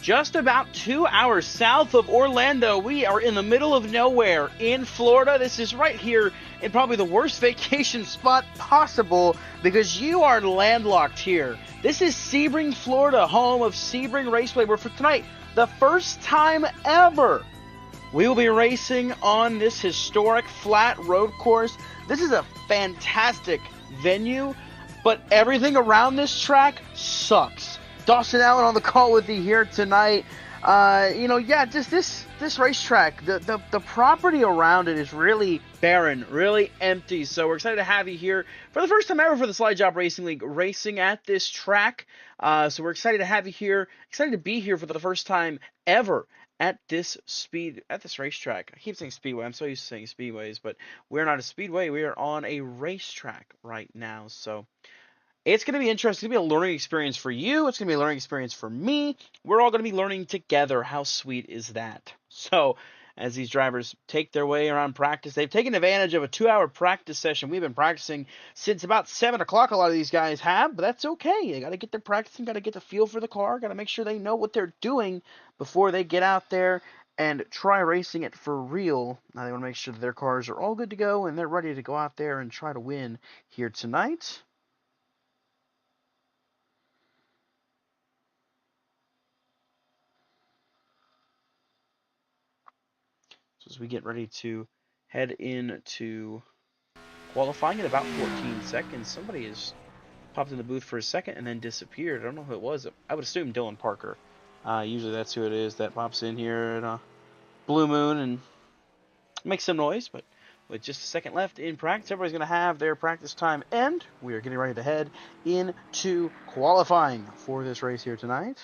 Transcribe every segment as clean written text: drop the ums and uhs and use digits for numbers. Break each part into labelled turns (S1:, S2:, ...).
S1: just about 2 hours south of Orlando. We are in the middle of nowhere in Florida. This is right here in probably the worst vacation spot possible because you are landlocked here. This is Sebring, Florida, home of Sebring Raceway, where for tonight, the first time ever, we will be racing on this historic flat road course. This is a fantastic venue, but everything around this track sucks. Dawson Allen on the call with you here tonight. Just this racetrack, the property around it is really barren, really empty. So we're excited to have you here for the first time ever for the Slide Jawb Racing League racing at this track. So we're excited to have you here, excited to be here for the first time ever at this racetrack. I keep saying speedway. I'm so used to saying speedways, but we're not a speedway. We are on a racetrack right now. So it's going to be interesting. It's going to be a learning experience for you. It's going to be a learning experience for me. We're all going to be learning together. How sweet is that? So as these drivers take their way around practice, they've taken advantage of a 2-hour practice session. We've been practicing since about 7 o'clock. A lot of these guys have, but that's okay. They got to get their practicing, got to get the feel for the car, got to make sure they know what they're doing before they get out there and try racing it for real. Now they want to make sure that their cars are all good to go and they're ready to go out there and try to win here tonight. As we get ready to head into qualifying in about 14 seconds. Somebody has popped in the booth for a second and then disappeared. I don't know who it was. I would assume Dylan Parker. Usually that's who it is that pops in here at Blue Moon and makes some noise. But with just a second left in practice, everybody's going to have their practice time end. We are getting ready to head into qualifying for this race here tonight.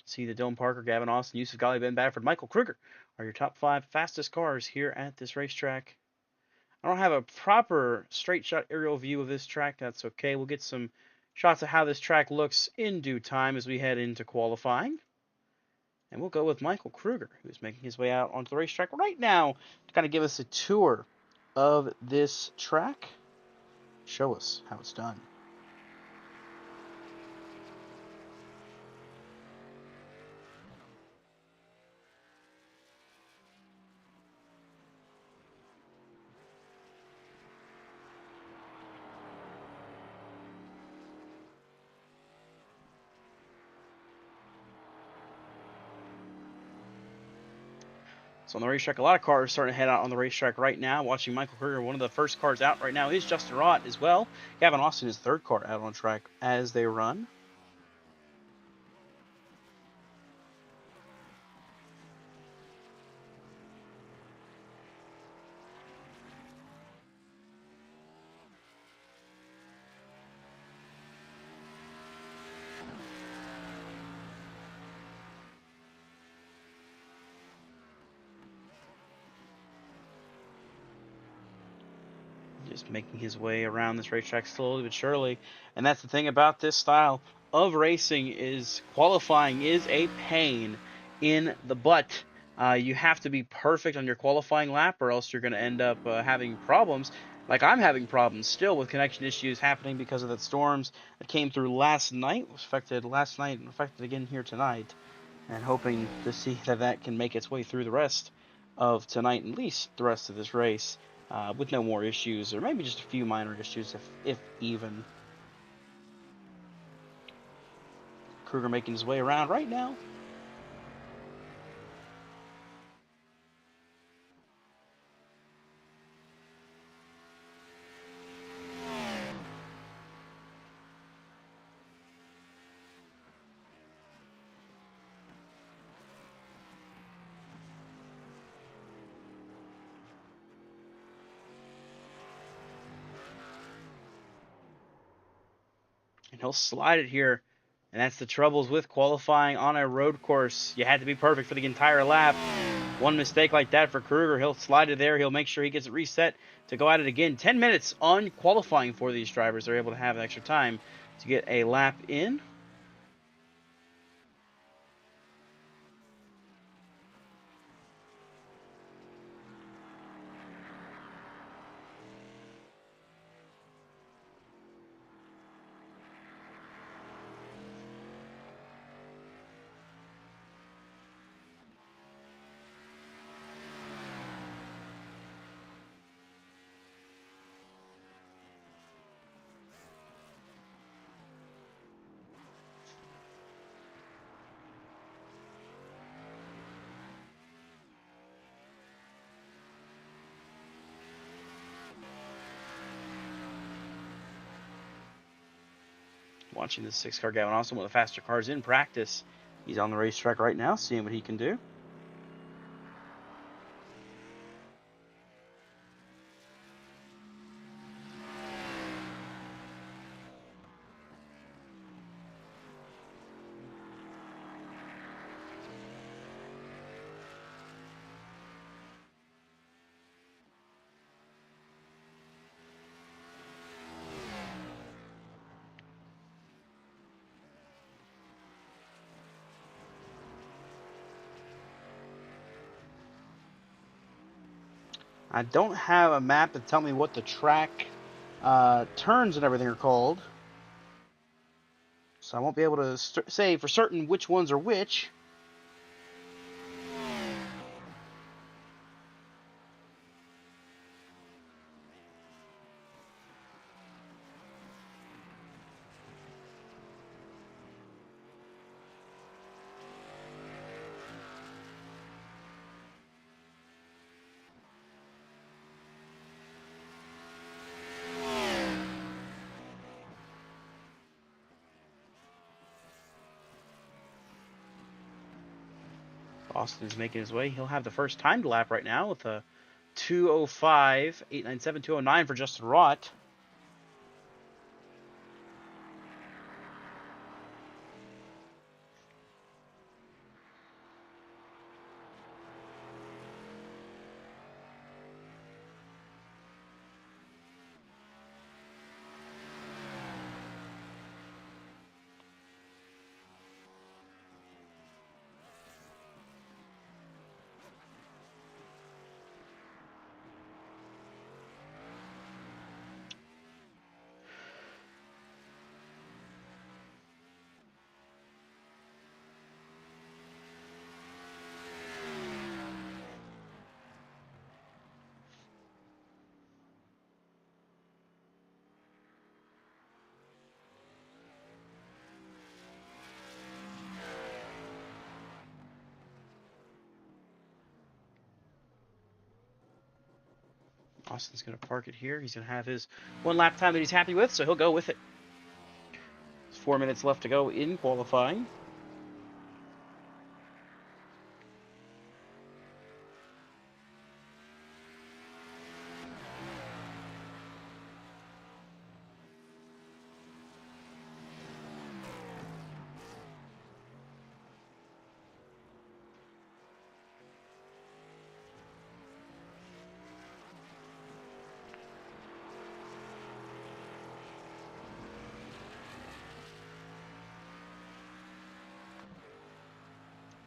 S1: See the Dylan Parker, Gavin Austin, Yusuf Ghali, Ben Badford, Michael Kruger are your top 5 fastest cars here at this racetrack. I don't have a proper straight shot aerial view of this track. That's okay. We'll get some shots of how this track looks in due time as we head into qualifying. And we'll go with Michael Kruger, who's making his way out onto the racetrack right now to kind of give us a tour of this track. Show us how it's done. So on the racetrack, a lot of cars starting to head out on the racetrack right now. Watching Michael Kruger, one of the first cars out right now is Justin Rott as well. Gavin Austin is third car out on track as they run. Just making his way around this racetrack slowly but surely. And that's the thing about this style of racing is qualifying is a pain in the butt. You have to be perfect on your qualifying lap or else you're going to end up having problems. Like I'm having problems still with connection issues happening because of the storms that came through last night. Was affected last night and affected again here tonight. And hoping to see that can make its way through the rest of tonight, at least the rest of this race. With no more issues, or maybe just a few minor issues, if even. Kruger making his way around right now. And he'll slide it here. And that's the troubles with qualifying on a road course. You had to be perfect for the entire lap. One mistake like that for Kruger, he'll slide it there. He'll make sure he gets it reset to go at it again. 10 minutes on qualifying for these drivers. They're able to have extra time to get a lap in. Watching the 6-car Gavin Austin, one of the faster cars in practice. He's on the racetrack right now, seeing what he can do. I don't have a map to tell me what the track turns and everything are called, so I won't be able to say for certain which ones are which. Austin's making his way. He'll have the first timed lap right now with a 2:05, 8:97, 2:09 for Justin Rott. Austin's going to park it here. He's going to have his one lap time that he's happy with, so he'll go with it. There's 4 minutes left to go in qualifying.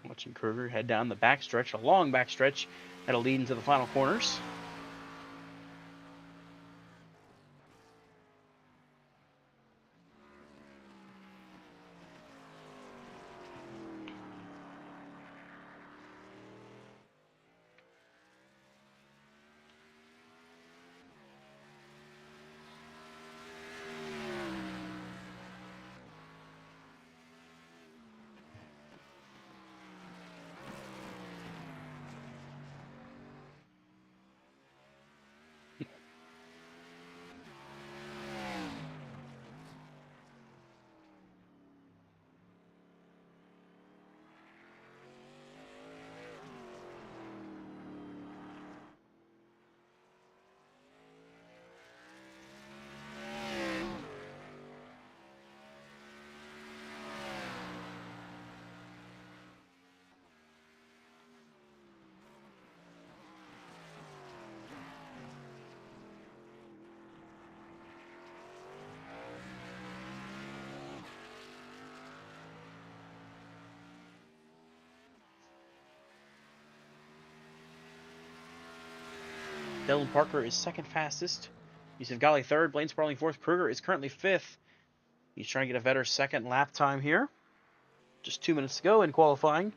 S1: Watching Kruger head down the backstretch, a long backstretch that'll lead into the final corners. Dylan Parker is second fastest. Yusuf Ghali third. Blaine Sparling fourth. Kruger is currently fifth. He's trying to get a better second lap time here. Just 2 minutes to go in qualifying.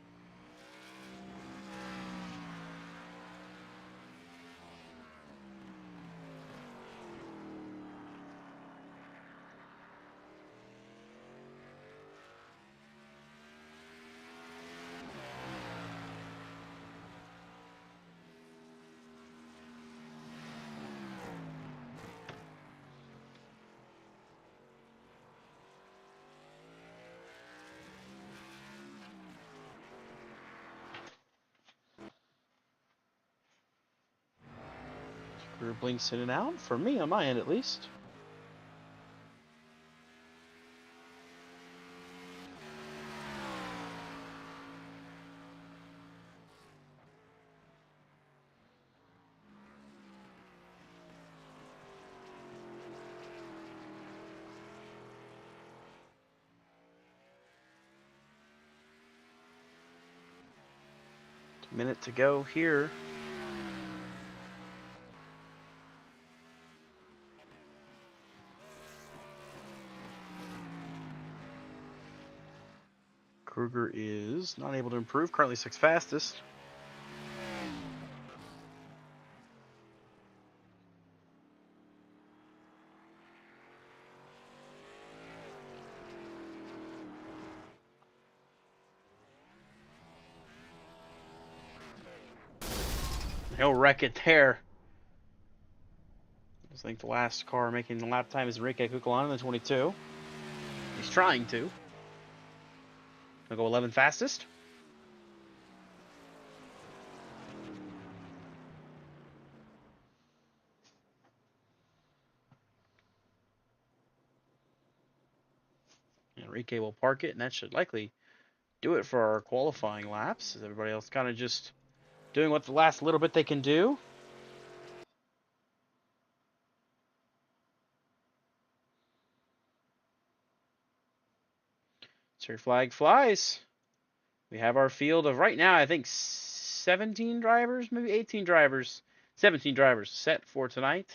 S1: Kruger blinks in and out, for me, on my end at least. Minute to go here. Kruger is not able to improve, currently 6th fastest. He'll wreck it there. I think the last car making the lap time is Enrique Cucalon in the 22. He's trying to. He'll go 11th fastest. Enrique will park it, and that should likely do it for our qualifying laps. As everybody else kind of just doing what the last little bit they can do. So your flag flies. We have our field of right now, I think 17 drivers, maybe 18 drivers, 17 drivers set for tonight.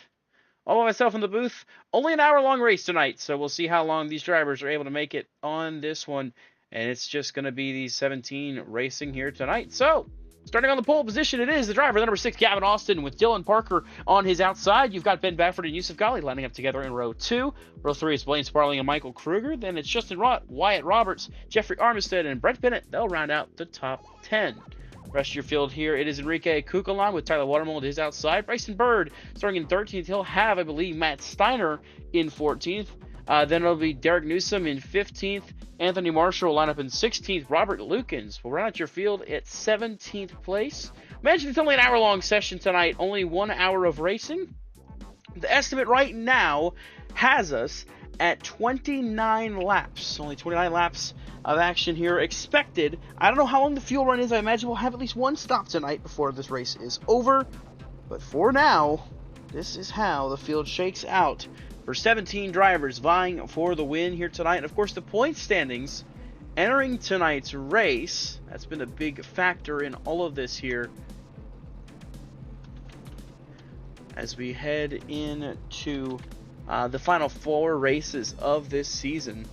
S1: All by myself in the booth. Only an hour-long race tonight, so we'll see how long these drivers are able to make it on this one. And it's just going to be these 17 racing here tonight. So, starting on the pole position, it is the driver, the number 6, Gavin Austin, with Dylan Parker on his outside. You've got Ben Baffert and Yusuf Ghali lining up together in row 2. Row 3 is Blaine Sparling and Michael Kruger. Then it's Justin Rott, Wyatt Roberts, Jeffrey Armistead, and Brett Bennett. They'll round out the top 10. Rest of your field here, it is Enrique Cucalon with Tyler Watermold his outside. Bryson Bird starting in 13th. He'll have, I believe, Matt Steiner in 14th. Then it'll be Derek Newsom in 15th. Anthony Marshall will line up in 16th. Robert Lukens will round out your field at 17th place. Mentioned it's only an hour-long session tonight, only 1 hour of racing. The estimate right now has us at 29 laps. Only 29 laps of action here expected. I don't know how long the fuel run is. I imagine we'll have at least one stop tonight before this race is over. But for now, this is how the field shakes out for 17 drivers vying for the win here tonight. And of course, the point standings entering tonight's race, that's been a big factor in all of this here. As we head into the final 4 races of this season.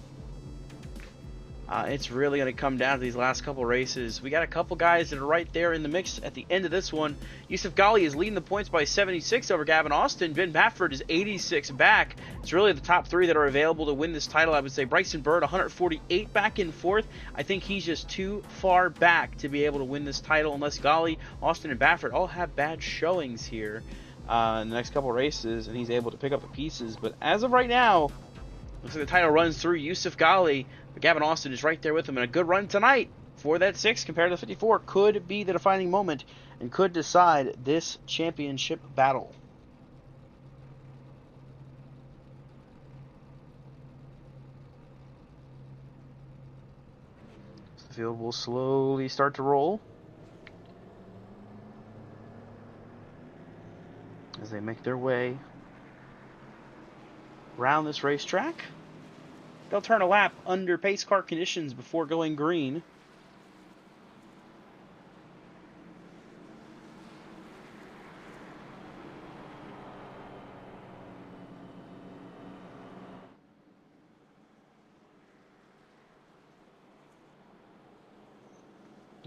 S1: It's really going to come down to these last couple races. We got a couple guys that are right there in the mix at the end of this one. Yusuf Ghali is leading the points by 76 over Gavin Austin. Ben Baffert is 86 back. It's really the top 3 that are available to win this title. I would say Bryson Bird, 148 back in 4th. I think he's just too far back to be able to win this title unless Ghali, Austin, and Baffert all have bad showings here in the next couple races, and he's able to pick up the pieces. But as of right now, looks like the title runs through Yusuf Ghali, but Gavin Austin is right there with him. And a good run tonight for that 6 compared to the 54 could be the defining moment and could decide this championship battle. So the field will slowly start to roll as they make their way around this racetrack. They'll turn a lap under pace car conditions before going green.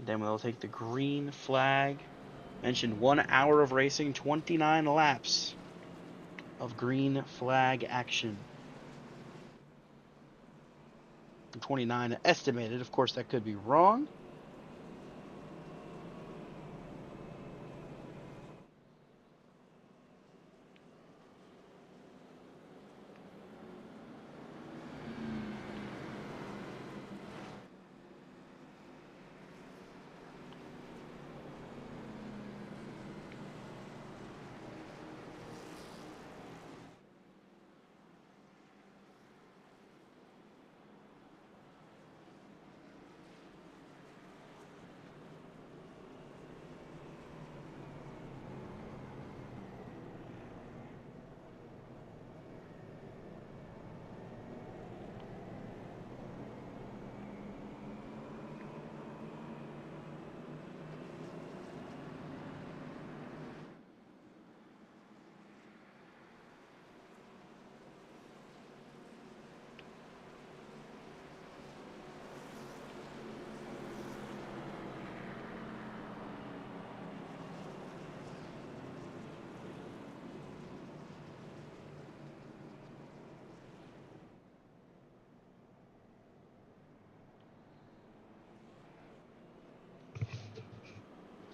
S1: Then we'll take the green flag. Mentioned 1 hour of racing, 29 laps of green flag action. 29 estimated. Of course, that could be wrong.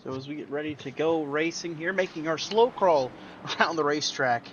S1: So as we get ready to go racing here, making our slow crawl around the racetrack.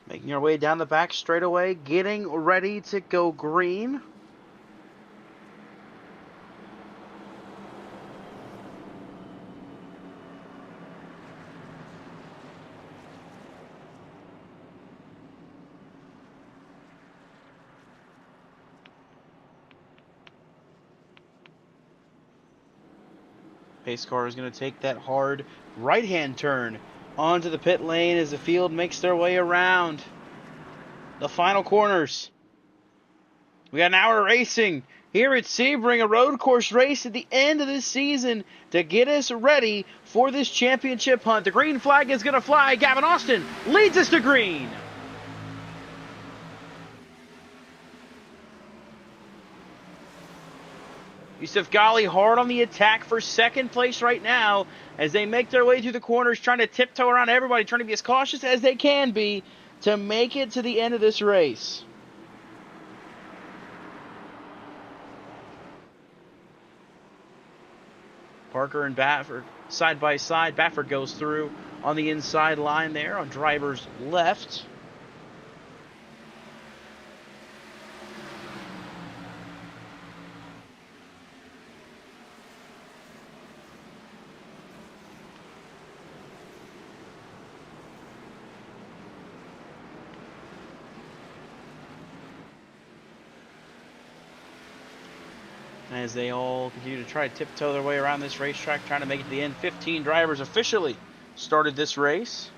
S1: Making our way down the back straightaway, getting ready to go green. Pace car is going to take that hard right-hand turn onto the pit lane as the field makes their way around the final corners. We got an hour of racing here at Sebring, a road course race at the end of this season to get us ready for this championship hunt. The green flag is going to fly. Gavin Austin leads us to green. Yusuf Ghali hard on the attack for second place right now as they make their way through the corners, trying to tiptoe around everybody, trying to be as cautious as they can be to make it to the end of this race. Parker and Baffert side by side. Baffert goes through on the inside line there on driver's left. As they all continue to try to tiptoe their way around this racetrack, trying to make it to the end. 15 drivers officially started this race.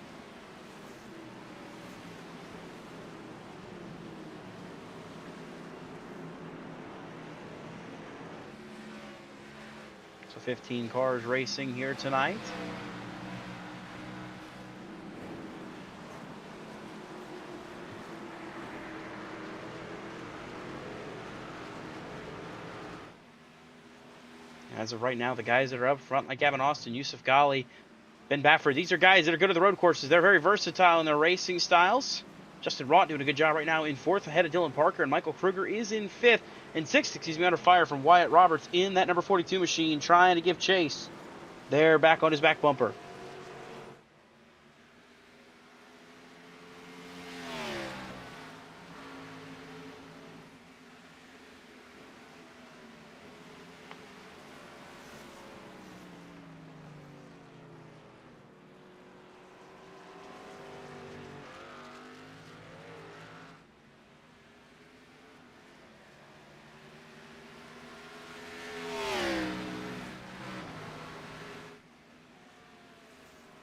S1: So 15 cars racing here tonight. As of right now, the guys that are up front, like Gavin Austin, Yusuf Ghali, Ben Baffert, these are guys that are good at the road courses. They're very versatile in their racing styles. Justin Rott doing a good job right now in fourth, ahead of Dylan Parker, and Michael Kruger is in fifth. And sixth, under fire from Wyatt Roberts in that number 42 machine, trying to give chase. They're back on his back bumper.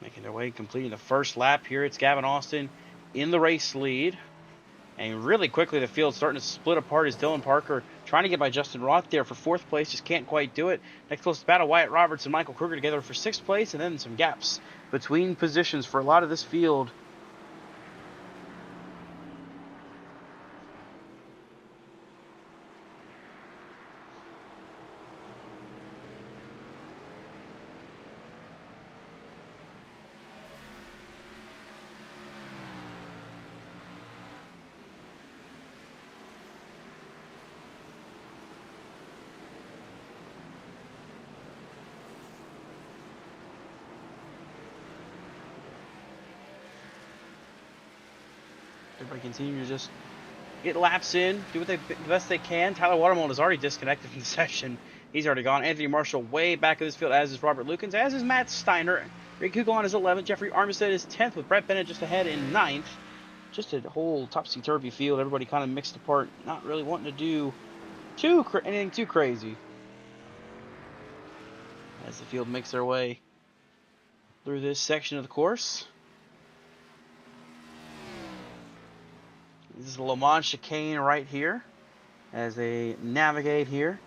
S1: Making their way, completing the first lap here. It's Gavin Austin in the race lead. And really quickly, the field's starting to split apart as Dylan Parker trying to get by Justin Roth there for fourth place. Just can't quite do it. Next closest battle, Wyatt Roberts and Michael Kruger together for sixth place. And then some gaps between positions for a lot of this field. Everybody continue to just get laps in, do what the best they can. Tyler Watermold is already disconnected from the session He's already gone. Anthony Marshall way back in this field, as is Robert Lukens, as is Matt Steiner. Rick Kugelon is 11th. Jeffrey Armistead is 10th, with Brett Bennett just ahead in 9th. Just a whole topsy-turvy field. Everybody kind of mixed apart, not really wanting to do anything too crazy. As the field makes their way through this section of the course. This is the Le Mans chicane right here as they navigate here.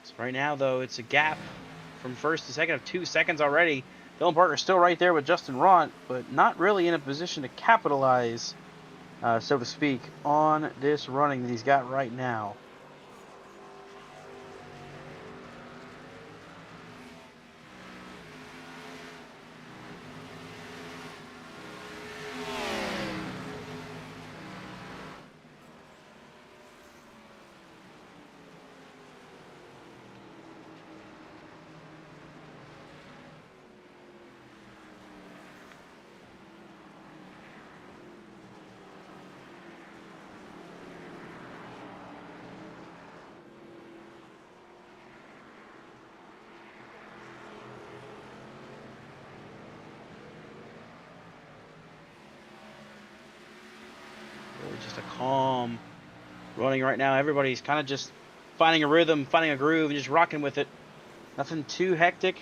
S1: So right now, though, it's a gap from first to second of 2 seconds already. Dylan Parker's still right there with Justin Ront, but not really in a position to capitalize, so to speak, on this running that he's got right now. Just a calm running right now. Everybody's kind of just finding a rhythm, finding a groove, and just rocking with it. Nothing too hectic.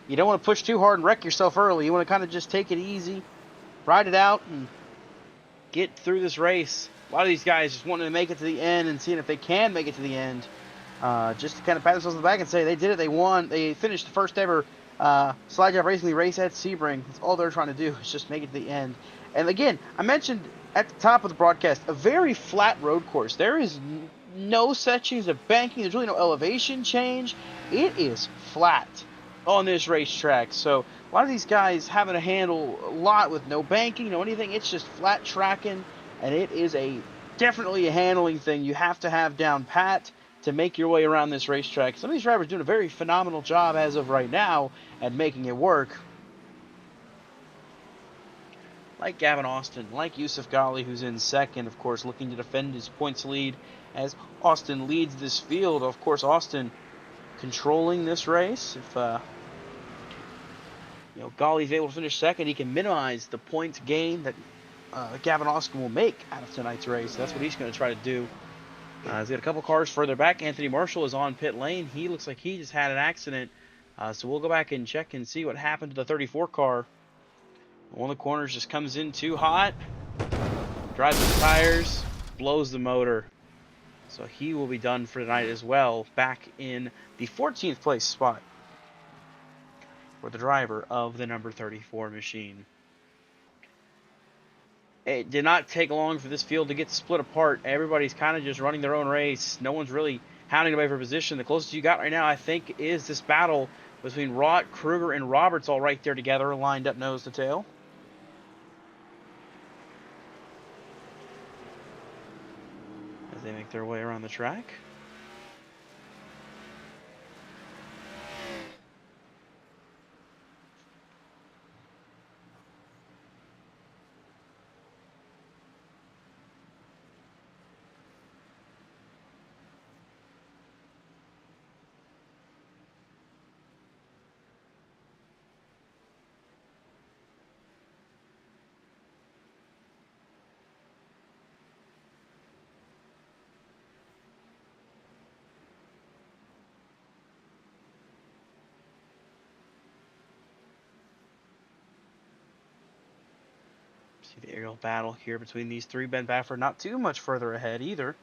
S1: You don't want to push too hard and wreck yourself early. You want to kind of just take it easy, ride it out, and get through this race. A lot of these guys just wanting to make it to the end and seeing if they can make it to the end. Just to kind of pat themselves on the back and say they did it, they won. They finished the first ever slide job racing race at Sebring. That's all they're trying to do is just make it to the end. And again, I mentioned at the top of the broadcast, a very flat road course. There is no sections of banking. There's really no elevation change. It is flat on this racetrack. So a lot of these guys having to handle a lot with no banking, no anything. It's just flat tracking, and it is definitely a handling thing you have to have down pat to make your way around this racetrack. Some of these drivers are doing a very phenomenal job as of right now at making it work. Like Gavin Austin, like Yusuf Ghali, who's in second, of course, looking to defend his points lead as Austin leads this field. Of course, Austin controlling this race. If Ghali's able to finish second, he can minimize the points gain that Gavin Austin will make out of tonight's race. That's what he's going to try to do. He's got a couple cars further back. Anthony Marshall is on pit lane. He looks like he just had an accident. So we'll go back and check and see what happened to the 34 car. One of the corners just comes in too hot, drives the tires, blows the motor. So he will be done for tonight as well, back in the 14th place spot for the driver of the number 34 machine. It did not take long for this field to get split apart. Everybody's kind of just running their own race. No one's really hounding away for position. The closest you got right now, I think, is this battle between Rott, Kruger, and Roberts all right there together, lined up nose to tail. As they make their way around the track. See the aerial battle here between these three. Ben Baffert not too much further ahead either.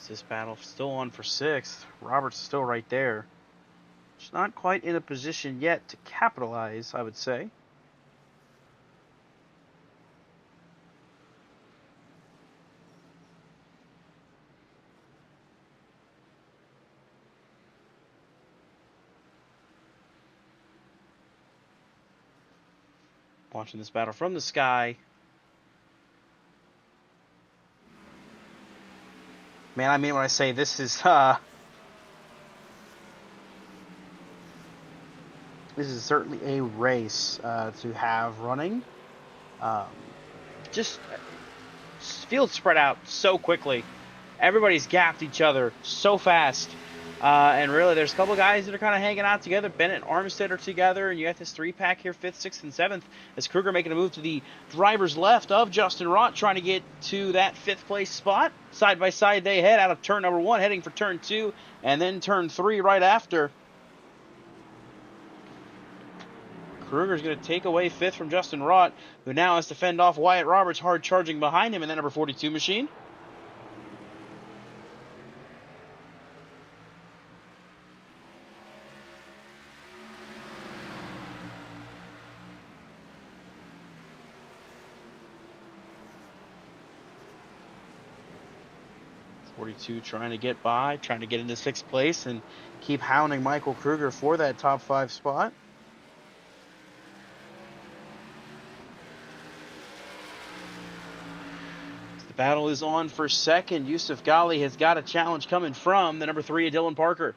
S1: This battle still on for 6th. Roberts is still right there. Just not quite in a position yet to capitalize, I would say. Watching this battle from the sky. Man, I mean when I say this is certainly a race to have running. Just field spread out so quickly. Everybody's gapped each other so fast. And really, there's a couple of guys that are kind of hanging out together. Bennett and Armstead are together, and you got this 3-pack here, 5th, 6th, and 7th, as Kruger making a move to the driver's left of Justin Rott, trying to get to that 5th place spot. Side by side, they head out of turn number 1, heading for turn 2, and then turn 3 right after. Kruger's going to take away 5th from Justin Rott, who now has to fend off Wyatt Roberts, hard charging behind him in that number 42 machine. 42 trying to get by, trying to get into 6th place and keep hounding Michael Kruger for that top 5 spot. The battle is on for 2nd. Yusuf Ghali has got a challenge coming from the number 3 of Dylan Parker.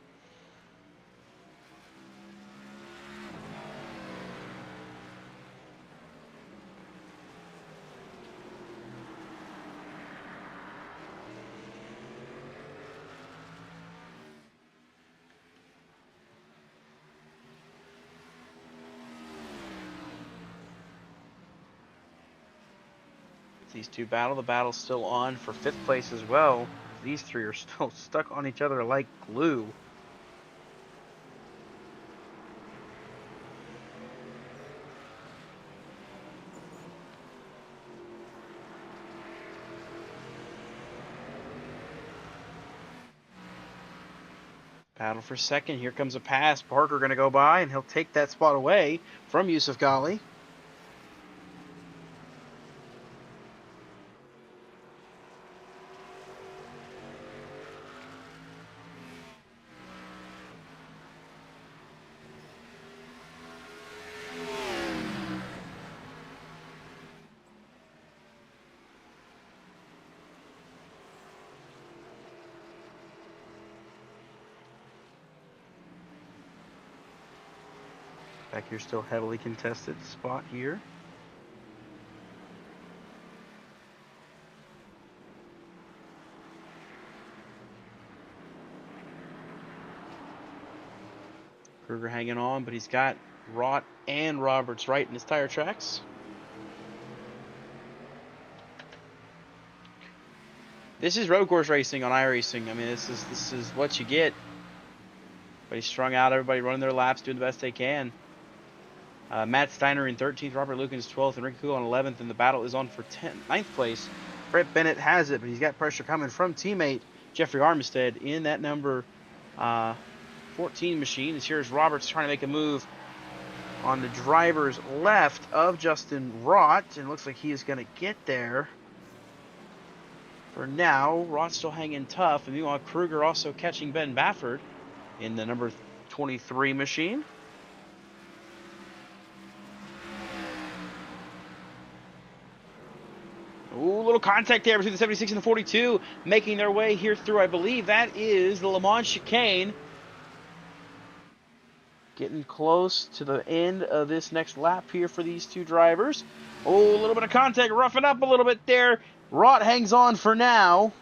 S1: These two battle. The battle's still on for 5th place as well. These three are still stuck on each other like glue. Battle for 2nd. Here comes a pass. Parker going to go by, and he'll take that spot away from Yusuf Ghali. Back here, still heavily contested spot here. Kruger hanging on, but he's got Rott and Roberts right in his tire tracks. This is road course racing on iRacing. I mean, this is what you get. But he's strung out, everybody running their laps, doing the best they can. Matt Steiner in 13th, Robert Lukens 12th, and Ricky Cool on 11th, and the battle is on for 9th place. Brett Bennett has it, but he's got pressure coming from teammate Jeffrey Armistead in that number 14 machine. As here's Roberts trying to make a move on the driver's left of Justin Rott, and it looks like he is going to get there. For now, Rott's still hanging tough, and meanwhile Kruger also catching Ben Bafford in the number 23 machine. Ooh, little contact there between the 76 and the 42, making their way here through, I believe that is the Le Mans chicane. Getting close to the end of this next lap here for these two drivers. Oh, a little bit of contact, roughing up a little bit there. Rott hangs on for now.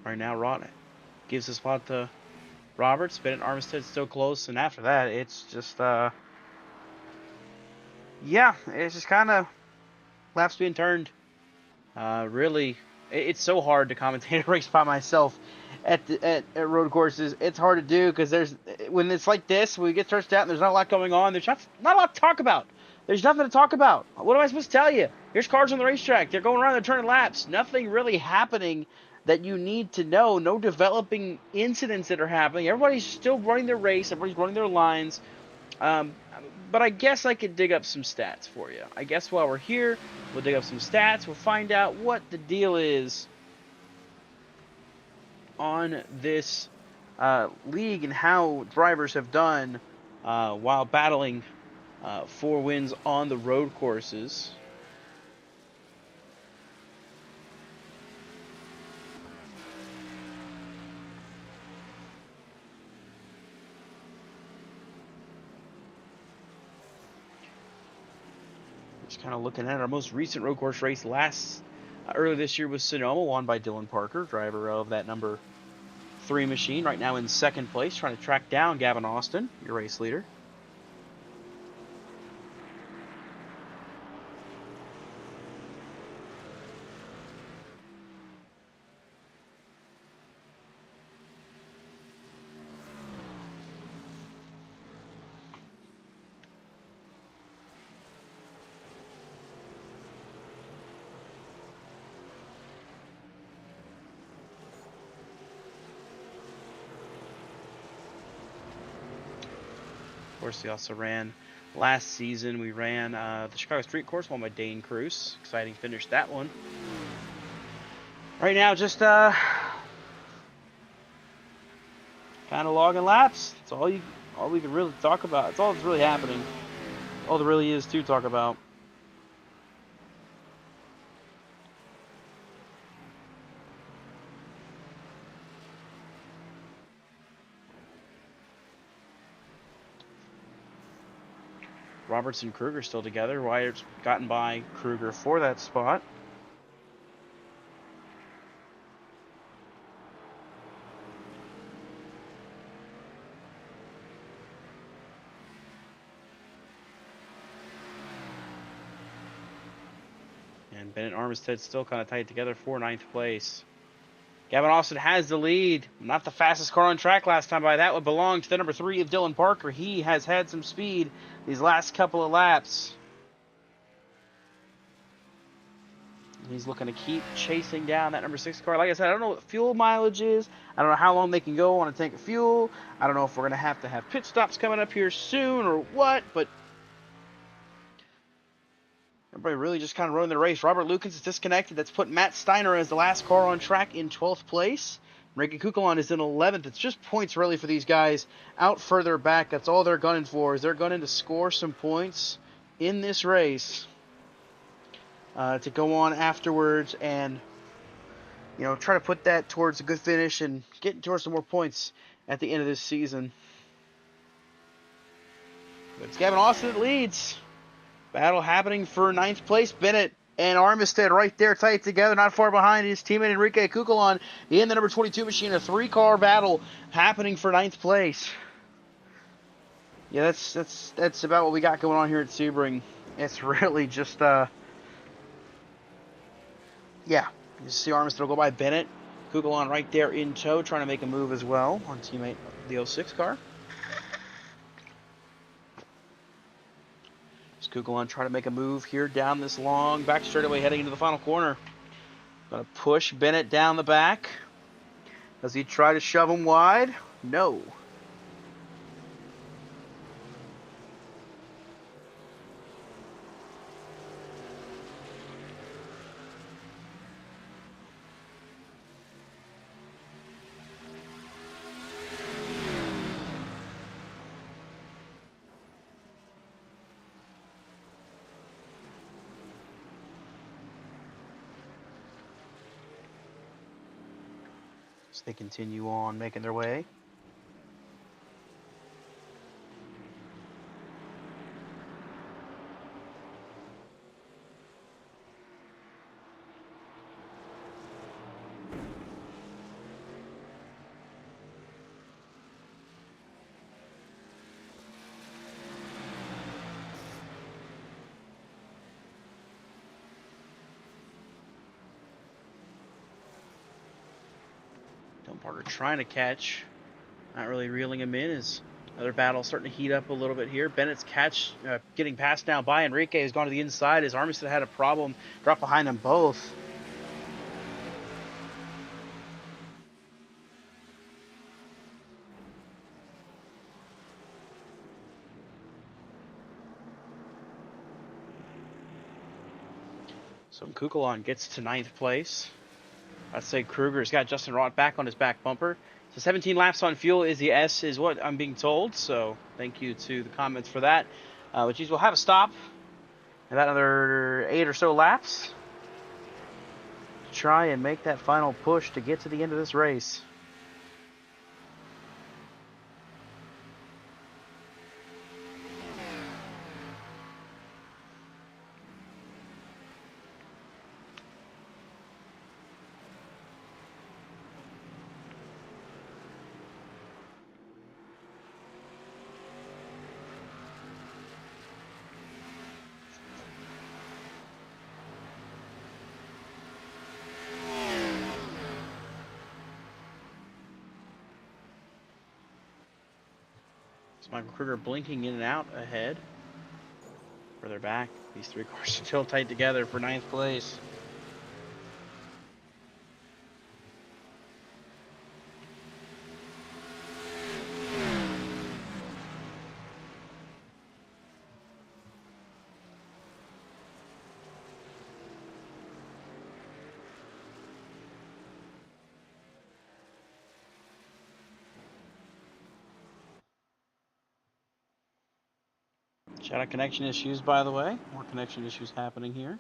S1: Right now, Rott gives the spot to Roberts. Bennett Armistead still close, and after that, it's just, yeah, it's just kind of laps being turned. Really, it's so hard to commentate a race by myself at road courses. It's hard to do because when it's like this, when we get stretched out and there's not a lot going on, there's not a lot to talk about. There's nothing to talk about. What am I supposed to tell you? Here's cars on the racetrack. They're going around, they're turning laps. Nothing really happening that you need to know. No developing incidents that are happening. Everybody's still running their race. Everybody's running their lines. Um, but I guess I could dig up some stats for you. I guess while we're here, we'll dig up some stats. We'll find out what the deal is on this league and how drivers have done while battling for wins on the road courses. Just kind of looking at our most recent road course race earlier this year was Sonoma, won by Dylan Parker, driver of that number 3 machine. Right now in second place, trying to track down Gavin Austin, your race leader. Of course, we also ran last season. We ran the Chicago Street Course, won by Dane Cruz. Exciting finish, that one. Right now, just kind of logging laps. That's all we can really talk about. It's all that's really happening. All there really is to talk about. Roberts and Kruger still together. Wyat's gotten by Kruger for that spot. And Bennett Armistead still kind of tight together for 9th place. Gavin Austin has the lead. Not the fastest car on track last time by. That would belong to the number 3 of Dylan Parker. He has had some speed these last couple of laps. He's looking to keep chasing down that number 6 car. Like I said, I don't know what fuel mileage is. I don't know how long they can go on a tank of fuel. I don't know if we're going to have pit stops coming up here soon or what, but everybody really just kind of running the race. Robert Lukens is disconnected. That's put Matt Steiner as the last car on track in 12th place. Ricky Kukulon is in 11th. It's just points really for these guys out further back. That's all they're gunning for, is they're gunning to score some points in this race to go on afterwards and, try to put that towards a good finish and getting towards some more points at the end of this season. But it's Gavin Austin that leads. Battle happening for 9th place. Bennett and Armistead right there tight together, not far behind his teammate Enrique Kukulon in the number 22 machine. A 3-car battle happening for 9th place. Yeah, that's about what we got going on here at Sebring. It's really just yeah. You see Armistead will go by Bennett. Kukulon right there in tow, trying to make a move as well on teammate the 06 car. Kukulon trying to make a move here down this long back straightaway heading into the final corner. Going to push Bennett down the back. Does he try to shove him wide? No. So they continue on making their way. Parker trying to catch. Not really reeling him in as another battle starting to heat up a little bit here. Bennett's catch getting passed now by Enrique, who's gone to the inside as Armistead had a problem. Dropped behind them both. So Kukulon gets to 9th place. I'd say Kruger's got Justin Rott back on his back bumper. So 17 laps on fuel is the S, is what I'm being told. So thank you to the comments for that. Which means we'll have a stop. About another 8 or so laps. To try and make that final push to get to the end of this race. Michael Kruger blinking in and out ahead. Further back, these 3 cars still tight together for 9th place. Shout out connection issues, by the way. More connection issues happening here.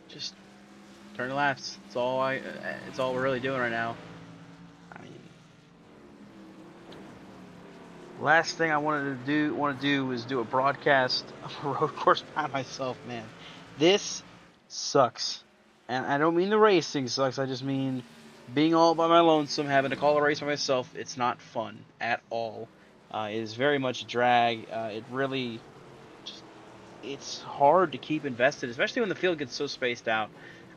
S1: Just turn lefts. It's all it's all we're really doing right now. I mean, last thing I want to do is do a broadcast of a road course by myself, man. This sucks. And I don't mean the racing sucks. I just mean being all by my lonesome, having to call a race by myself. It's not fun at all. It is very much a drag. It really it's hard to keep invested, especially when the field gets so spaced out.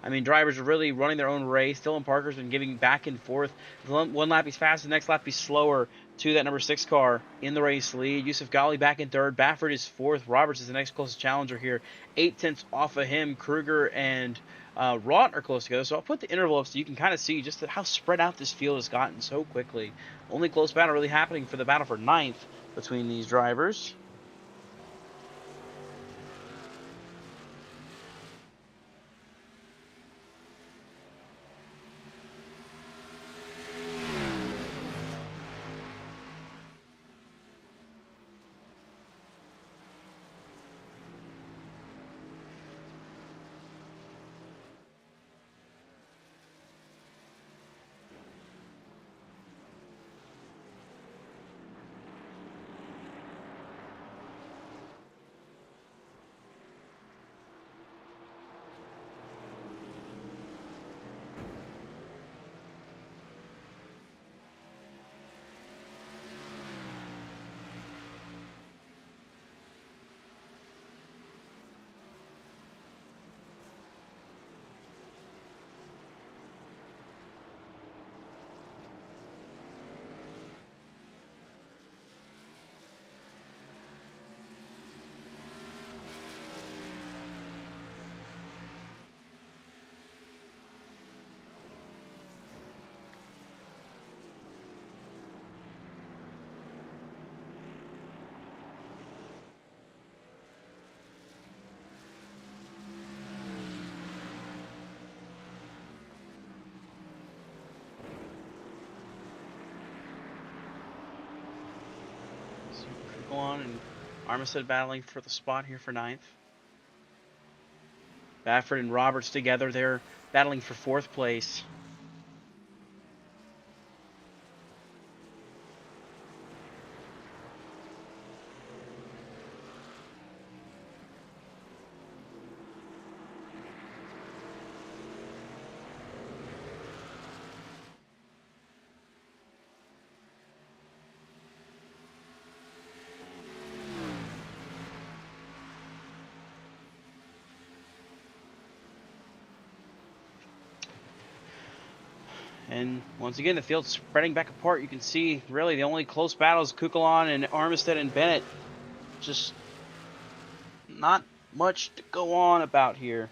S1: I mean, drivers are really running their own race. Dylan Parker's been giving back and forth. One lap he's fast, the next lap he's slower to that number 6 car in the race lead. Yusuf Ghali back in 3rd. Baffert is 4th. Roberts is the next closest challenger here. 8/10 off of him. Kruger and Rott are close together. So I'll put the interval up so you can kind of see just how spread out this field has gotten so quickly. Only close battle really happening for the battle for 9th between these drivers. Kukulon and Armistead battling for the spot here for ninth. Baffert and Roberts together, they're battling for fourth place. And once again, the field's spreading back apart. You can see really the only close battles, Kukulon and Armistead and Bennett. Just not much to go on about here.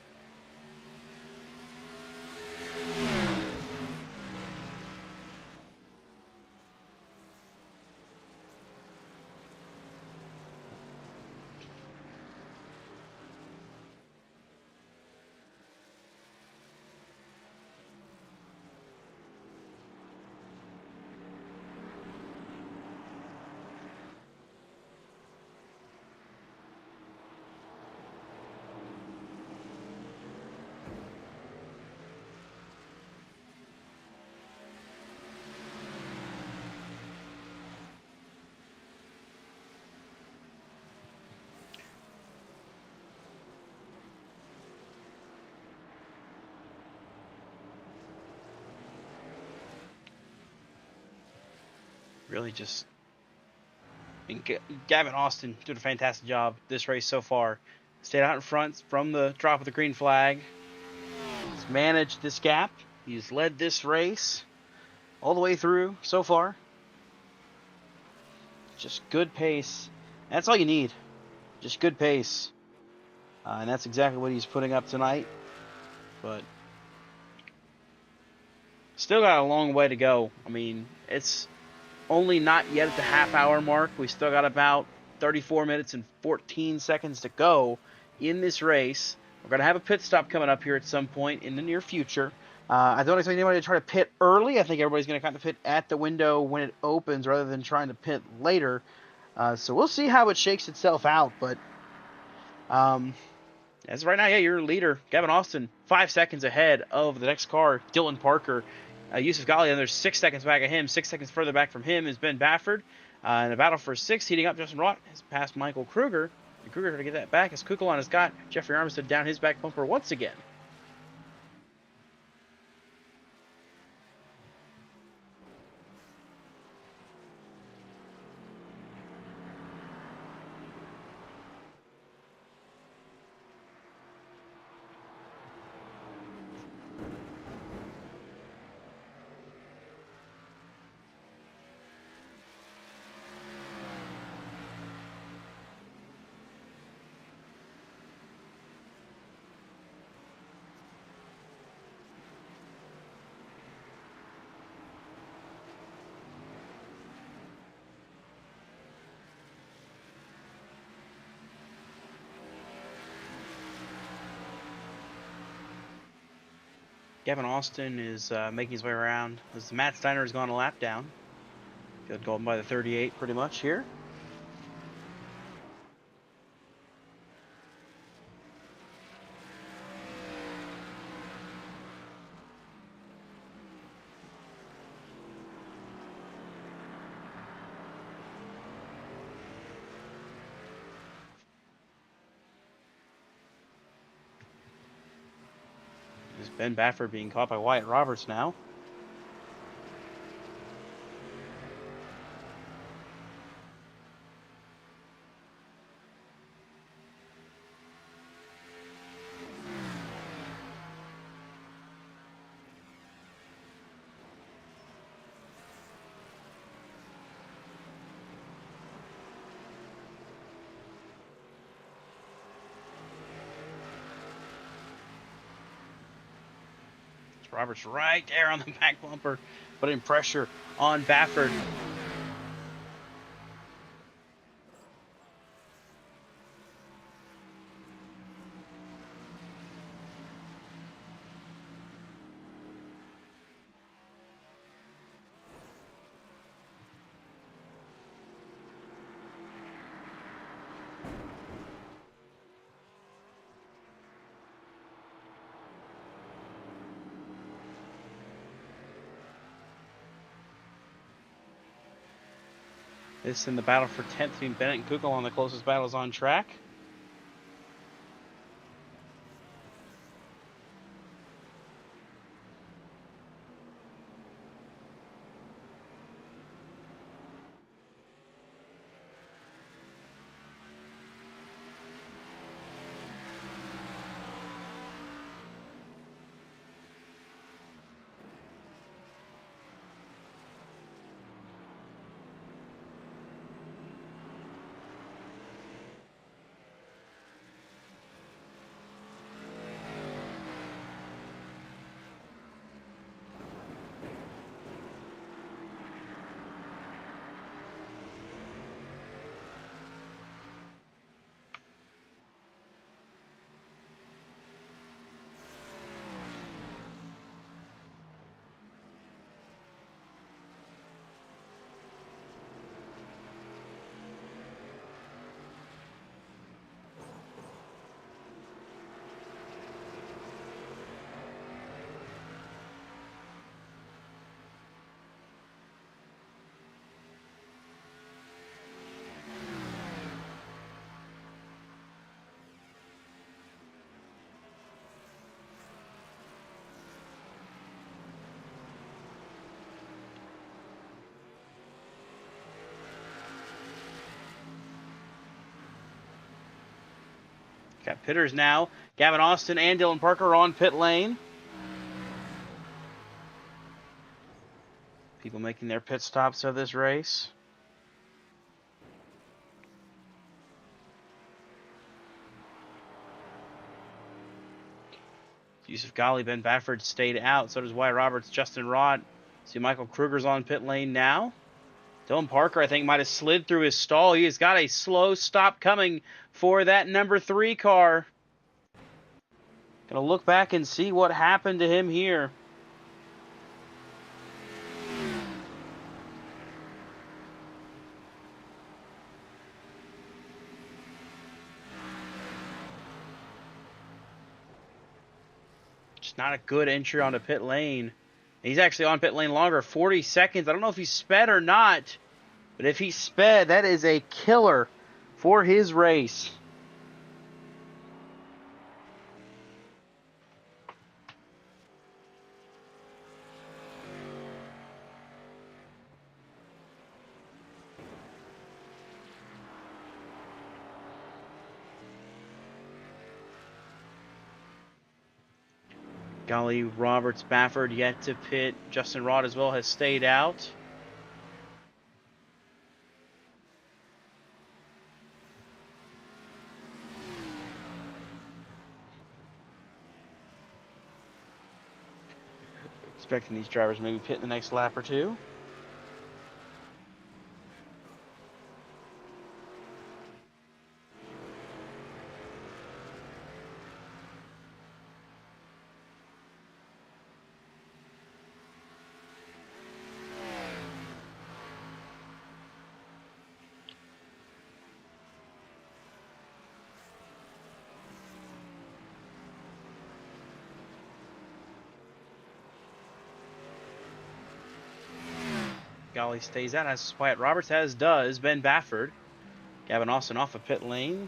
S1: Really just... Gavin Austin did a fantastic job this race so far. Stayed out in front from the drop of the green flag. He's managed this gap. He's led this race all the way through so far. Just good pace. That's all you need. Just good pace. And that's exactly what he's putting up tonight. But still got a long way to go. I mean, it's only not yet at the half-hour mark. We still got about 34 minutes and 14 seconds to go in this race. We're going to have a pit stop coming up here at some point in the near future. I don't expect anybody to try to pit early. I think everybody's going to kind of pit at the window when it opens rather than trying to pit later. So we'll see how it shakes itself out. But as of right now, yeah, your leader, Gavin Austin, 5 seconds ahead of the next car, Dylan Parker. Yusuf Ghali, there's 6 seconds back of him. 6 seconds further back from him is Ben Baffert. In the battle for 6, heating up, Justin Rott has passed Michael Kruger. And Kruger trying to get that back as Kukulon has got Jeffrey Armistead down his back bumper once again. Gavin Austin is making his way around as Matt Steiner has gone a lap down. Good going by the 38 pretty much here. Is Ben Baffert being caught by Wyatt Roberts now. Roberts right there on the back bumper, putting pressure on Baffert. This in the battle for 10th between Bennett and Kugel on the closest battles on track. Got pitters now. Gavin Austin and Dylan Parker on pit lane. People making their pit stops of this race. Yusuf Ghali, Ben Baffert stayed out. So does Wyatt Roberts, Justin Rott. See Michael Kruger's on pit lane now. Dylan Parker, I think, might have slid through his stall. He has got a slow stop coming for that number 3 car. Gonna look back and see what happened to him here. Just not a good entry onto pit lane. He's actually on pit lane longer, 40 seconds. I don't know if he sped or not, but if he sped, that is a killer for his race. Ghali, Roberts, Baffert yet to pit. Justin Rott as well has stayed out. Expecting these drivers maybe pit in the next lap or two. Ghali stays out, as Wyatt Roberts, as does Ben Baffert. Gavin Austin off of pit lane.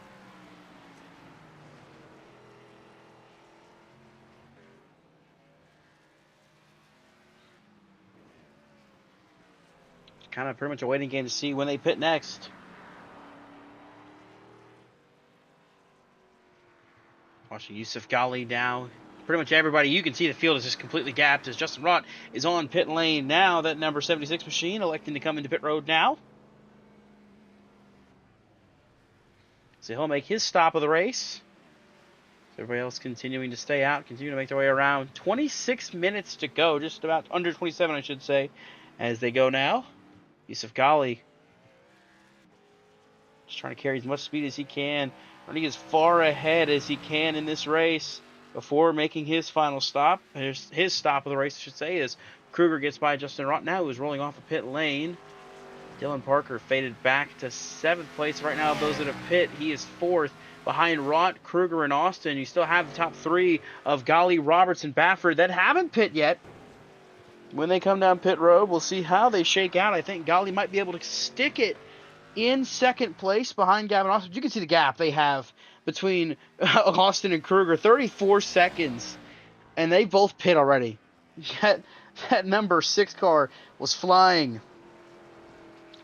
S1: Kind of pretty much a waiting game to see when they pit next. Watching Yusuf Ghali now. Pretty much everybody, you can see the field is just completely gapped as Justin Rott is on pit lane now. That number 76 machine electing to come into pit road now. So he'll make his stop of the race. So everybody else continuing to stay out, continue to make their way around. 26 minutes to go, just about under 27, I should say, as they go now. Yusuf Ghali just trying to carry as much speed as he can, running as far ahead as he can in this race before making his final stop. His stop of the race, I should say, as Kruger gets by Justin Rott now, who's rolling off a pit lane. Dylan Parker faded back to 7th place right now of those that have pit. He is 4th behind Rott, Kruger, and Austin. You still have the top 3 of Ghali, Roberts, and Baffert that haven't pit yet. When they come down pit road, we'll see how they shake out. I think Ghali might be able to stick it in second place behind Gavin Austin. You can see the gap they have between Austin and Kruger, 34 seconds, and they both pit already. That number 6 car was flying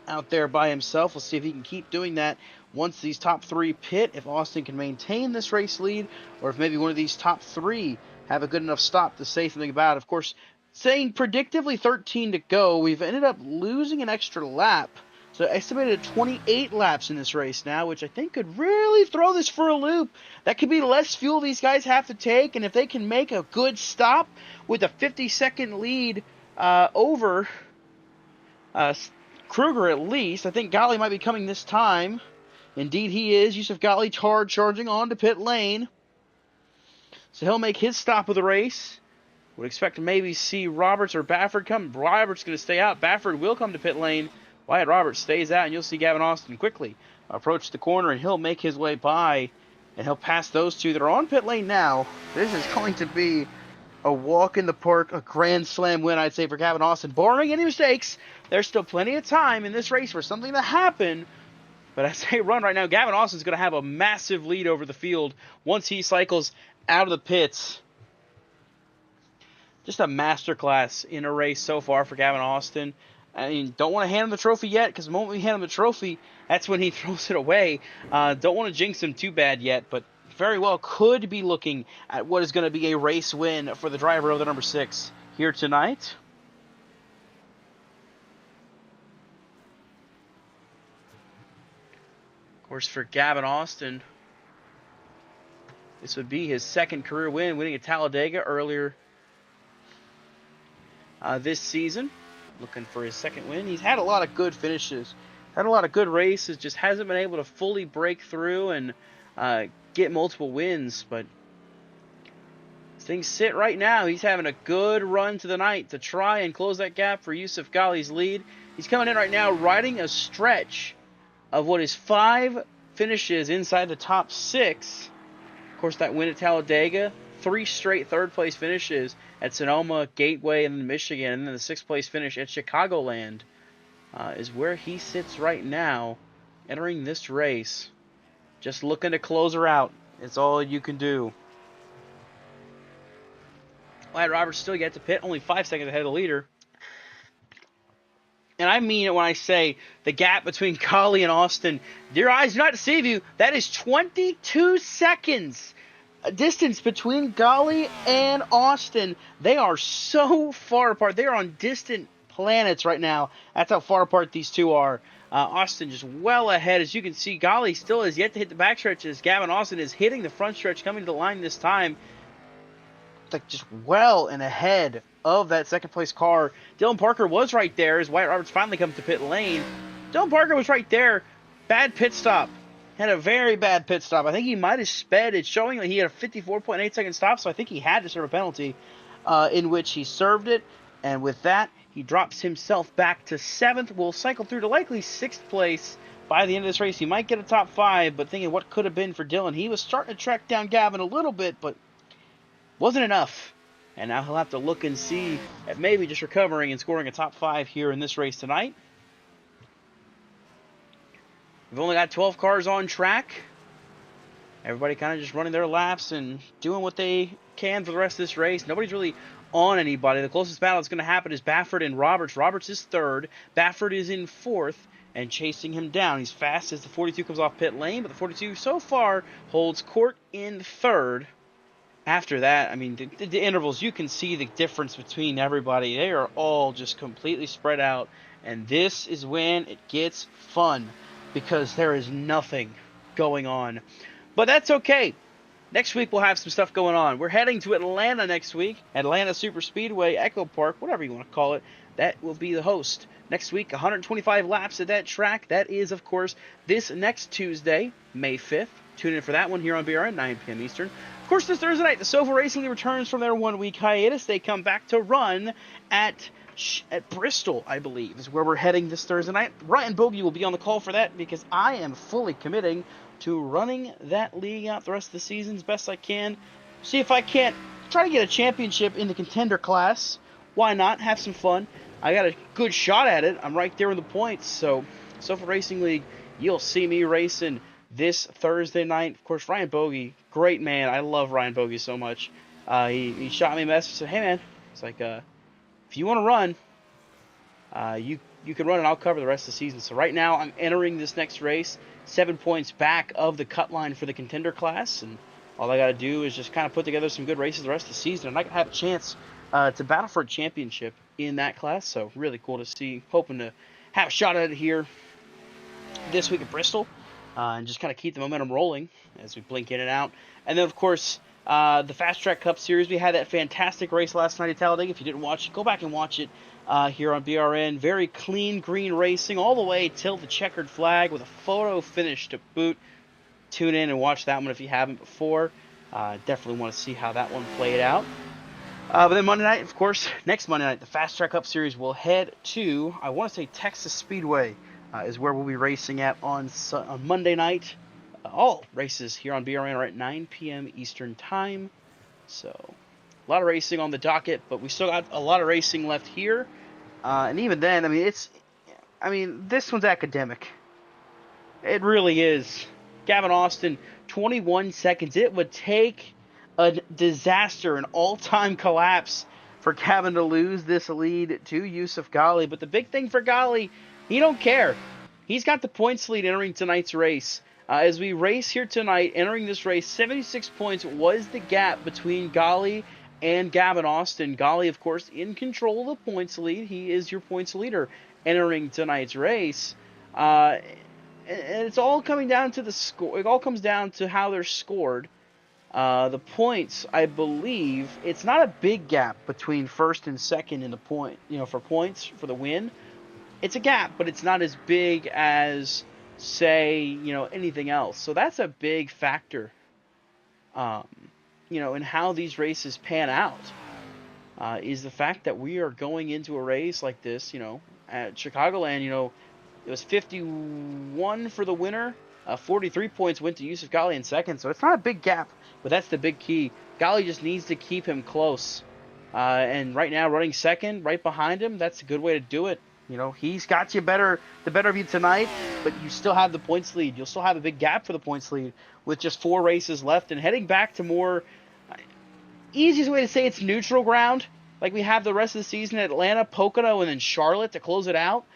S1: out there by himself. We'll see if he can keep doing that once these top 3 pit, if Austin can maintain this race lead, or if maybe one of these top 3 have a good enough stop to say something about it. Of course, saying predictively 13 to go, we've ended up losing an extra lap. So estimated 28 laps in this race now, which I think could really throw this for a loop. That could be less fuel these guys have to take, and if they can make a good stop with a 50-second lead over Kruger at least, I think Gali might be coming this time. Indeed he is. Yusuf Gali charging on to pit lane. So he'll make his stop of the race. Would expect to maybe see Roberts or Baffert come. Roberts going to stay out. Baffert will come to pit lane. Wyatt Roberts stays out, and you'll see Gavin Austin quickly approach the corner, and he'll make his way by, and he'll pass those two that are on pit lane now. This is going to be a walk in the park, a grand slam win, I'd say, for Gavin Austin. Barring any mistakes, there's still plenty of time in this race for something to happen. But as they run right now, Gavin Austin's going to have a massive lead over the field once he cycles out of the pits. Just a masterclass in a race so far for Gavin Austin. I mean, don't want to hand him the trophy yet, because the moment we hand him the trophy, that's when he throws it away. Don't want to jinx him too bad yet, but very well could be looking at what is going to be a race win for the driver of the number 6 here tonight. Of course, for Gavin Austin, this would be his second career win, winning at Talladega earlier this season. Looking for his second win. He's had a lot of good finishes, had a lot of good races, just hasn't been able to fully break through and get multiple wins. But as things sit right now, he's having a good run to the night to try and close that gap for Yusuf Ghali's lead. He's coming in right now riding a stretch of what is 5 finishes inside the top 6. Of course, that win at Talladega, 3 straight third-place finishes at Sonoma, Gateway, and then Michigan, and then the 6th-place finish at Chicagoland is where he sits right now, entering this race. Just looking to close her out. It's all you can do. Wyatt Roberts still yet to pit, only 5 seconds ahead of the leader. And I mean it when I say the gap between Ghali and Austin. Your eyes do not deceive you. That is 22 seconds. A distance between Ghali and Austin. They are so far apart. They are on distant planets right now. That's how far apart these two are. Austin just well ahead. As you can see, Ghali still has yet to hit the backstretch as Gavin Austin is hitting the front stretch, coming to the line this time. Like just well and ahead of that second place car. Dylan Parker was right there as Wyatt Roberts finally comes to pit lane. Dylan Parker was right there. Bad pit stop. Had a very bad pit stop. I think he might have sped. It's showing that he had a 54.8 second stop, so I think he had to serve a penalty in which he served it. And with that, he drops himself back to 7th. Will cycle through to likely 6th place by the end of this race. He might get a top 5, but thinking what could have been for Dylan. He was starting to track down Gavin a little bit, but wasn't enough. And now he'll have to look and see at maybe just recovering and scoring a top 5 here in this race tonight. We've only got 12 cars on track. Everybody kind of just running their laps and doing what they can for the rest of this race. Nobody's really on anybody. The closest battle that's going to happen is Baffert and Roberts. Roberts is 3rd. Baffert is in 4th and chasing him down. He's fast as the 42 comes off pit lane, but the 42 so far holds court in 3rd. After that, I mean, the intervals, you can see the difference between everybody. They are all just completely spread out, and this is when it gets fun, because there is nothing going on. But that's okay. Next week we'll have some stuff going on. We're heading to Atlanta next week. Atlanta Superspeedway, Echo Park, whatever you want to call it. That will be the host. Next week, 125 laps at that track. That is, of course, this next Tuesday, May 5th. Tune in for that one here on BRN, 9 p.m. Eastern. Of course, this Thursday night, the Sofa Racing League returns from their 1-week hiatus. They come back to run at Bristol, I believe, is where we're heading this Thursday night. Ryan Bogey will be on the call for that because I am fully committing to running that league out the rest of the season as best I can. See if I can't try to get a championship in the contender class. Why not? Have some fun. I got a good shot at it. I'm right there in the points. So, Sofa Racing League you'll see me racing this Thursday night. Of course, Ryan Bogey, great man. I love Ryan Bogey so much. He shot me a message, said, "Hey man, it's like if you want to run, you can run and I'll cover the rest of the season." So right now I'm entering this next race 7 points back of the cut line for the contender class, and all I got to do is just kind of put together some good races the rest of the season, and I can have a chance to battle for a championship in that class. So really cool to see. Hoping to have a shot at it here this week at Bristol, and just kind of keep the momentum rolling as we blink in and out. And then, of course, the Fast Track Cup Series, we had that fantastic race last night at Talladega. If you didn't watch it, go back and watch it here on BRN. Very clean green racing all the way till the checkered flag with a photo finish to boot. Tune in and watch that one if you haven't before. Definitely want to see how that one played out. But then Monday night, of course, next Monday night, the Fast Track Cup Series will head to, I want to say, Texas Speedway is where we'll be racing at on Monday night. All races here on BRN are at 9 p.m. Eastern Time. So, a lot of racing on the docket, but we still got a lot of racing left here. And even then, I mean, this one's academic. It really is. Gavin Austin, 21 seconds. It would take a disaster, an all-time collapse for Gavin to lose this lead to Yusuf Ghali. But the big thing for Ghali, he don't care. He's got the points lead entering tonight's race. As we race here tonight, entering this race, 76 points was the gap between Ghali and Gavin Austin. Ghali, of course, in control of the points lead. He is your points leader entering tonight's race. And it's all coming down to the score. It all comes down to how they're scored. The points, I believe, it's not a big gap between first and second in the point, for points for the win. It's a gap, but it's not as big as, say, anything else. So that's a big factor, in how these races pan out, is the fact that we are going into a race like this, at Chicagoland, it was 51 for the winner. 43 points went to Yusuf Ghali in second, so it's not a big gap, but that's the big key. Ghali just needs to keep him close. And right now, running second, right behind him, that's a good way to do it. He's got the better of you tonight, but you still have the points lead. You'll still have a big gap for the points lead with just 4 races left and heading back to more, easiest way to say it's neutral ground. Like we have the rest of the season at Atlanta, Pocono, and then Charlotte to close it out.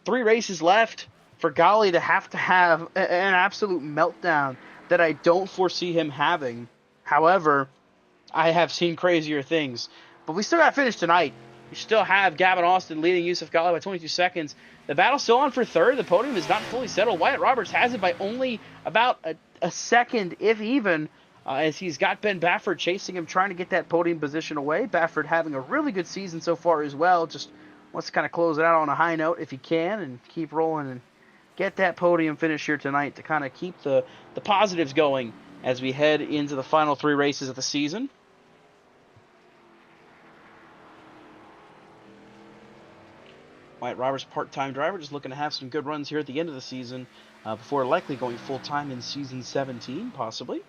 S1: 3 races left for Ghali to have an absolute meltdown that I don't foresee him having. However, I have seen crazier things. But we still got to finish tonight. We still have Gavin Austin leading Yusuf Ghali by 22 seconds. The battle's still on for third. The podium is not fully settled. Wyatt Roberts has it by only about a second, if even, as he's got Ben Baffert chasing him, trying to get that podium position away. Baffert having a really good season so far as well. Just wants to kind of close it out on a high note if he can and keep rolling and get that podium finish here tonight to kind of keep the positives going as we head into the final 3 races of the season. Wyatt Roberts, part-time driver, just looking to have some good runs here at the end of the season before likely going full-time in season 17, possibly.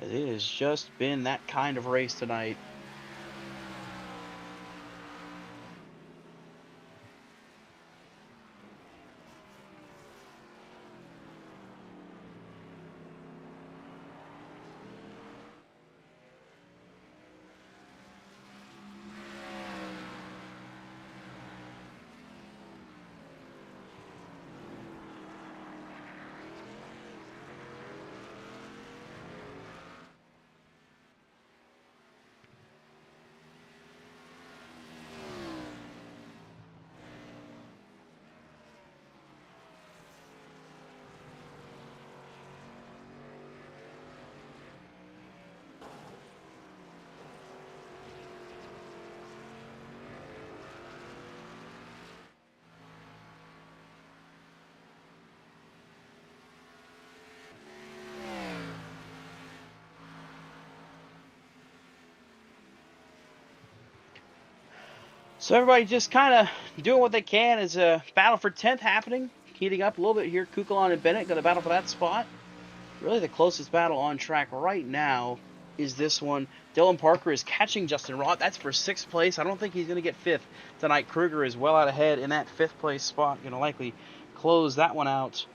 S1: It has just been that kind of race tonight. So everybody just kind of doing what they can as a battle for 10th happening. Heating up a little bit here. Kukulon and Bennett going to battle for that spot. Really, the closest battle on track right now is this one. Dylan Parker is catching Justin Roth. That's for 6th place. I don't think he's going to get 5th tonight. Kruger is well out ahead in that 5th place spot. Going to likely close that one out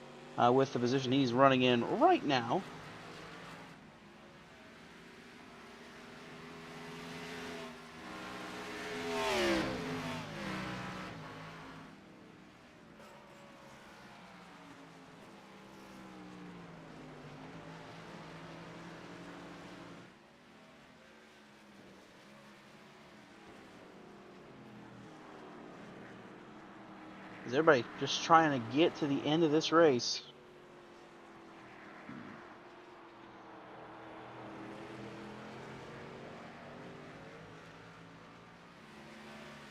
S1: with the position he's running in right now. Is everybody just trying to get to the end of this race?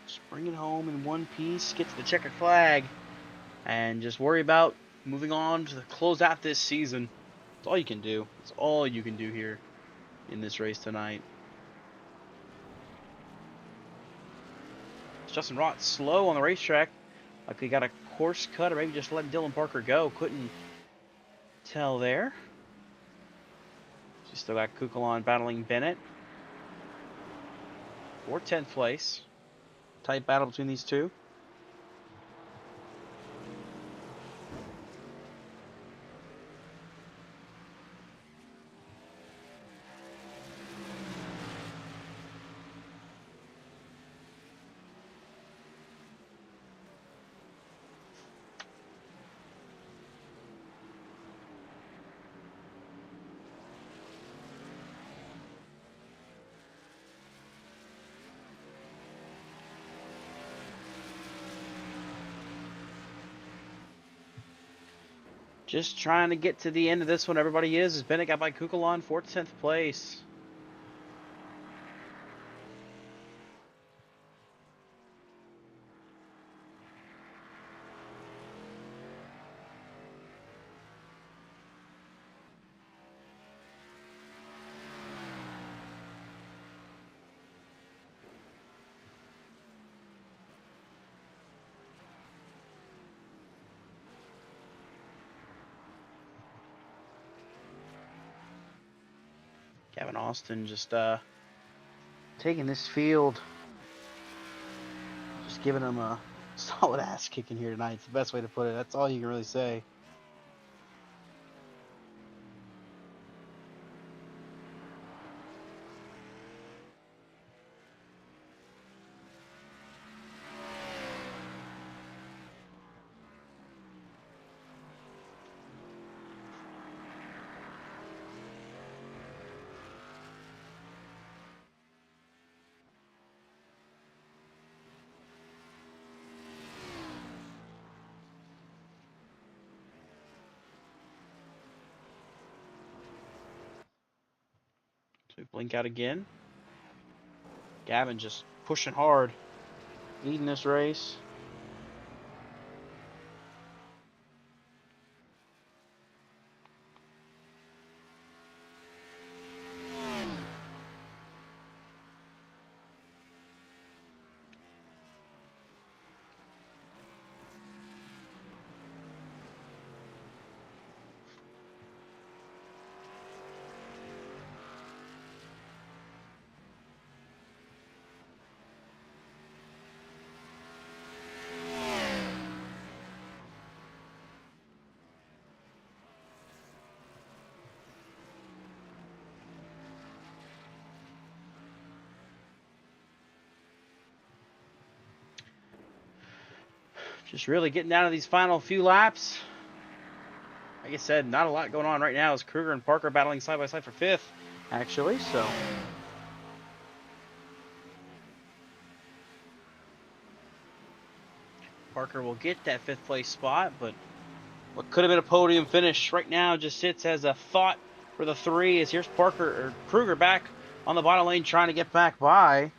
S1: Just bring it home in one piece, get to the checkered flag, and just worry about moving on to close out this season. That's all you can do. That's all you can do here in this race tonight. Justin Roth slow on the racetrack. Like he got a course cut, or maybe just let Dylan Parker go. Couldn't tell there. She still got Kukulon battling Bennett for 10th place. Tight battle between these two. Just trying to get to the end of this one. Everybody is. As Bennett got by Kukulon for 10th place. Gavin Austin just taking this field, just giving him a solid ass kicking here tonight. It's the best way to put it. That's all you can really say. So we blink out again. Gavin just pushing hard, leading this race. Just really getting down to these final few laps. Like I said, not a lot going on right now as Kruger and Parker battling side by side for 5th, actually. So Parker will get that 5th place spot, but what could have been a podium finish right now just sits as a thought for the 3. As here's Parker or Kruger back on the bottom lane trying to get back by.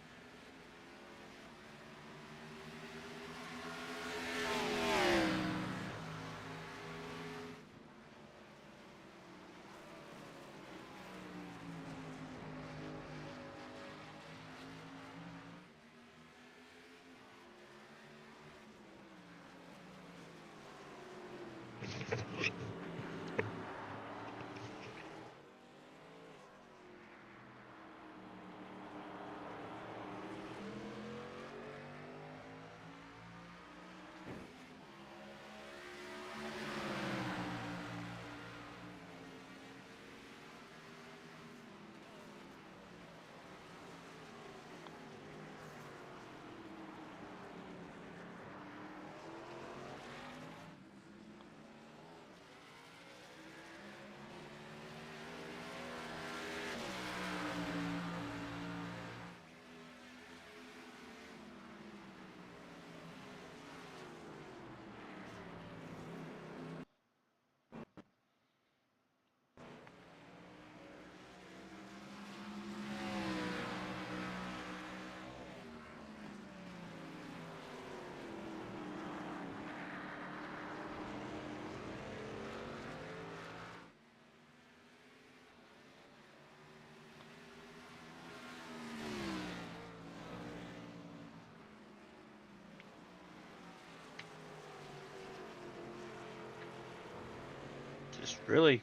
S1: really,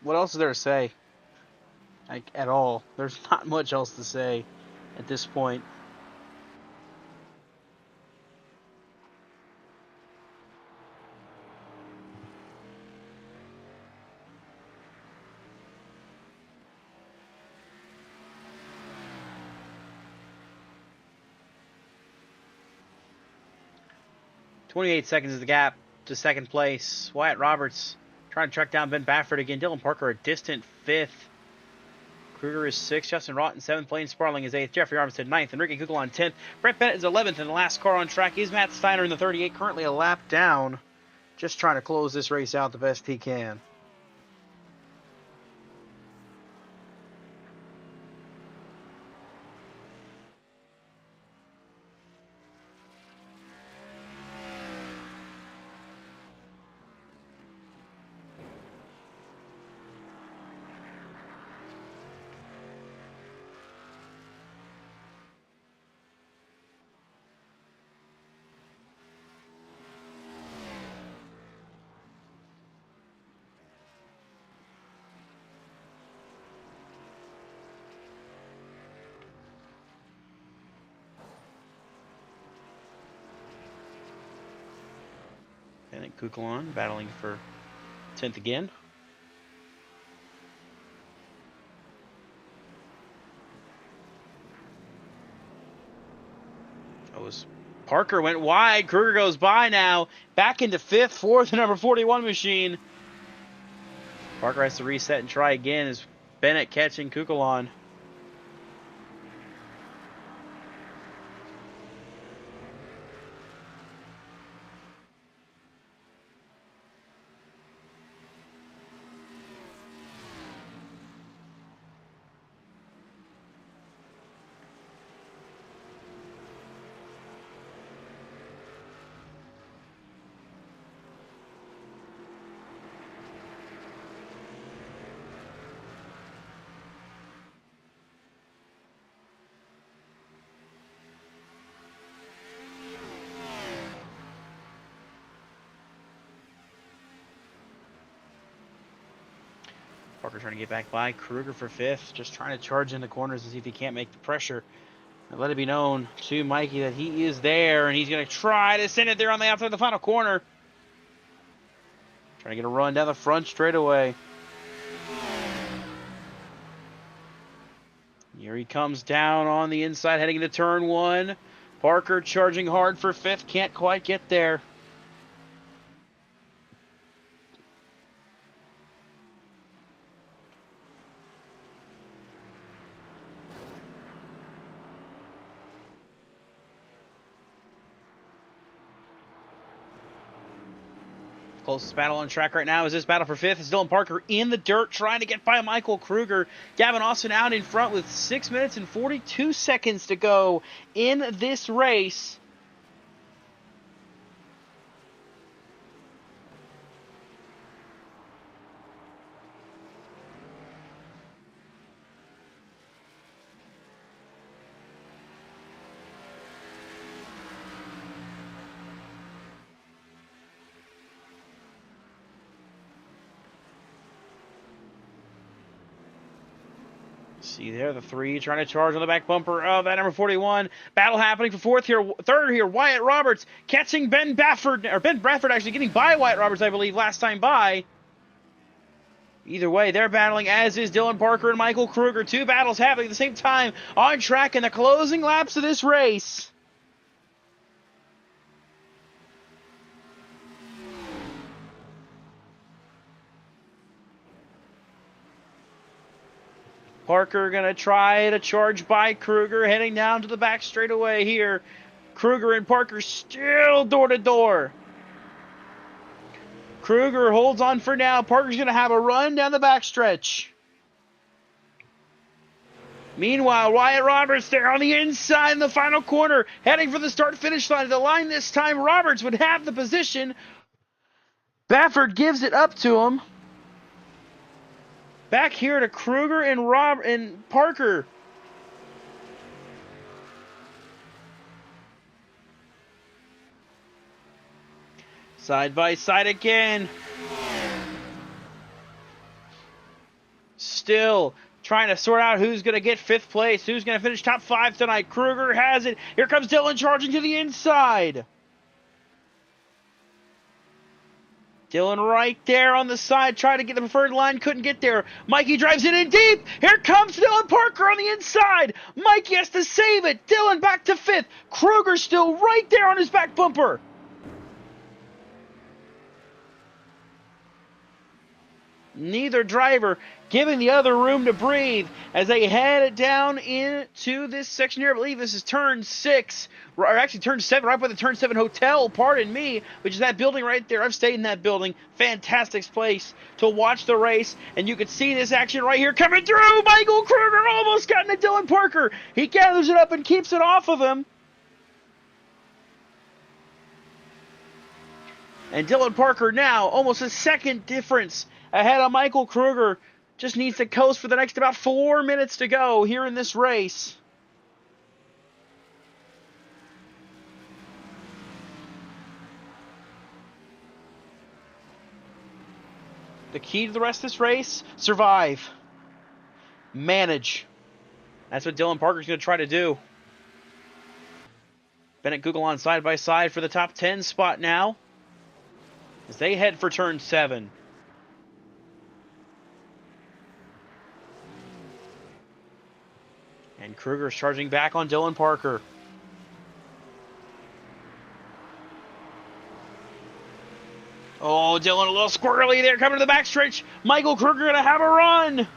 S1: what else is there to say? Like, at all. There's not much else to say at this point. .28 seconds is the gap to second place. Wyatt Roberts trying to track down Ben Baffert again. Dylan Parker a distant 5th. Kruger is 6th. Justin Rotten 7th. Blaine Sparling is 8th. Jeffrey Armstead 9th. Enrique Kugelon 10th. Brett Bennett is 11th. And the last car on track is Matt Steiner in the 38. Currently a lap down. Just trying to close this race out the best he can. Bennett Kugelon battling for 10th again. Parker went wide. Kruger goes by now. Back into 5th for the number 41 machine. Parker has to reset and try again as Bennett catching Kugelon. Parker trying to get back by. Kruger for 5th. Just trying to charge in the corners to see if he can't make the pressure. And let it be known to Mikey that he is there, and he's going to try to send it there on the outside of the final corner. Trying to get a run down the front straightaway. Here he comes down on the inside, heading into turn 1. Parker charging hard for 5th. Can't quite get there. Closest battle on track right now is this battle for 5th. It's Dylan Parker in the dirt trying to get by Michael Kruger. Gavin Austin out in front with 6 minutes and 42 seconds to go in this race. See there, the 3 trying to charge on the back bumper of that number 41. Battle happening for 3rd here. Wyatt Roberts catching Ben Baffert, or Ben Bradford actually getting by Wyatt Roberts, I believe, last time by. Either way, they're battling, as is Dylan Parker and Michael Kruger. 2 battles happening at the same time on track in the closing laps of this race. Parker going to try to charge by Kruger, heading down to the back straightaway here. Kruger and Parker still door-to-door. Kruger holds on for now. Parker's going to have a run down the backstretch. Meanwhile, Wyatt Roberts there on the inside in the final corner, heading for the start-finish line. The line this time, Roberts would have the position. Baffert gives it up to him. Back here to Kruger and Parker. Side by side again. still trying to sort out who's going to get 5th place, who's going to finish top 5 tonight. Kruger has it. Here comes Dylan charging to the inside. Dylan right there on the side, trying to get the preferred line, couldn't get there. Mikey drives it in deep. Here comes Dylan Parker on the inside. Mikey has to save it. Dylan back to 5th. Kruger still right there on his back bumper. Neither driver giving the other room to breathe as they head down into this section here. I believe this is turn 6, or actually turn 7, right by the turn 7 hotel, pardon me, which is that building right there. I've stayed in that building. Fantastic place to watch the race, and you can see this action right here coming through. Michael Kruger almost got into Dylan Parker. He gathers it up and keeps it off of him. And Dylan Parker now almost a second difference ahead of Michael Kruger. Just needs to coast for the next about 4 minutes to go here in this race. The key to the rest of this race, survive. Manage. That's what Dylan Parker's going to try to do. Bennett Google on side by side for the top 10 spot now, as they head for turn 7. And Kruger's charging back on Dylan Parker. Oh, Dylan a little squirrely there coming to the backstretch. Michael Kruger going to have a run.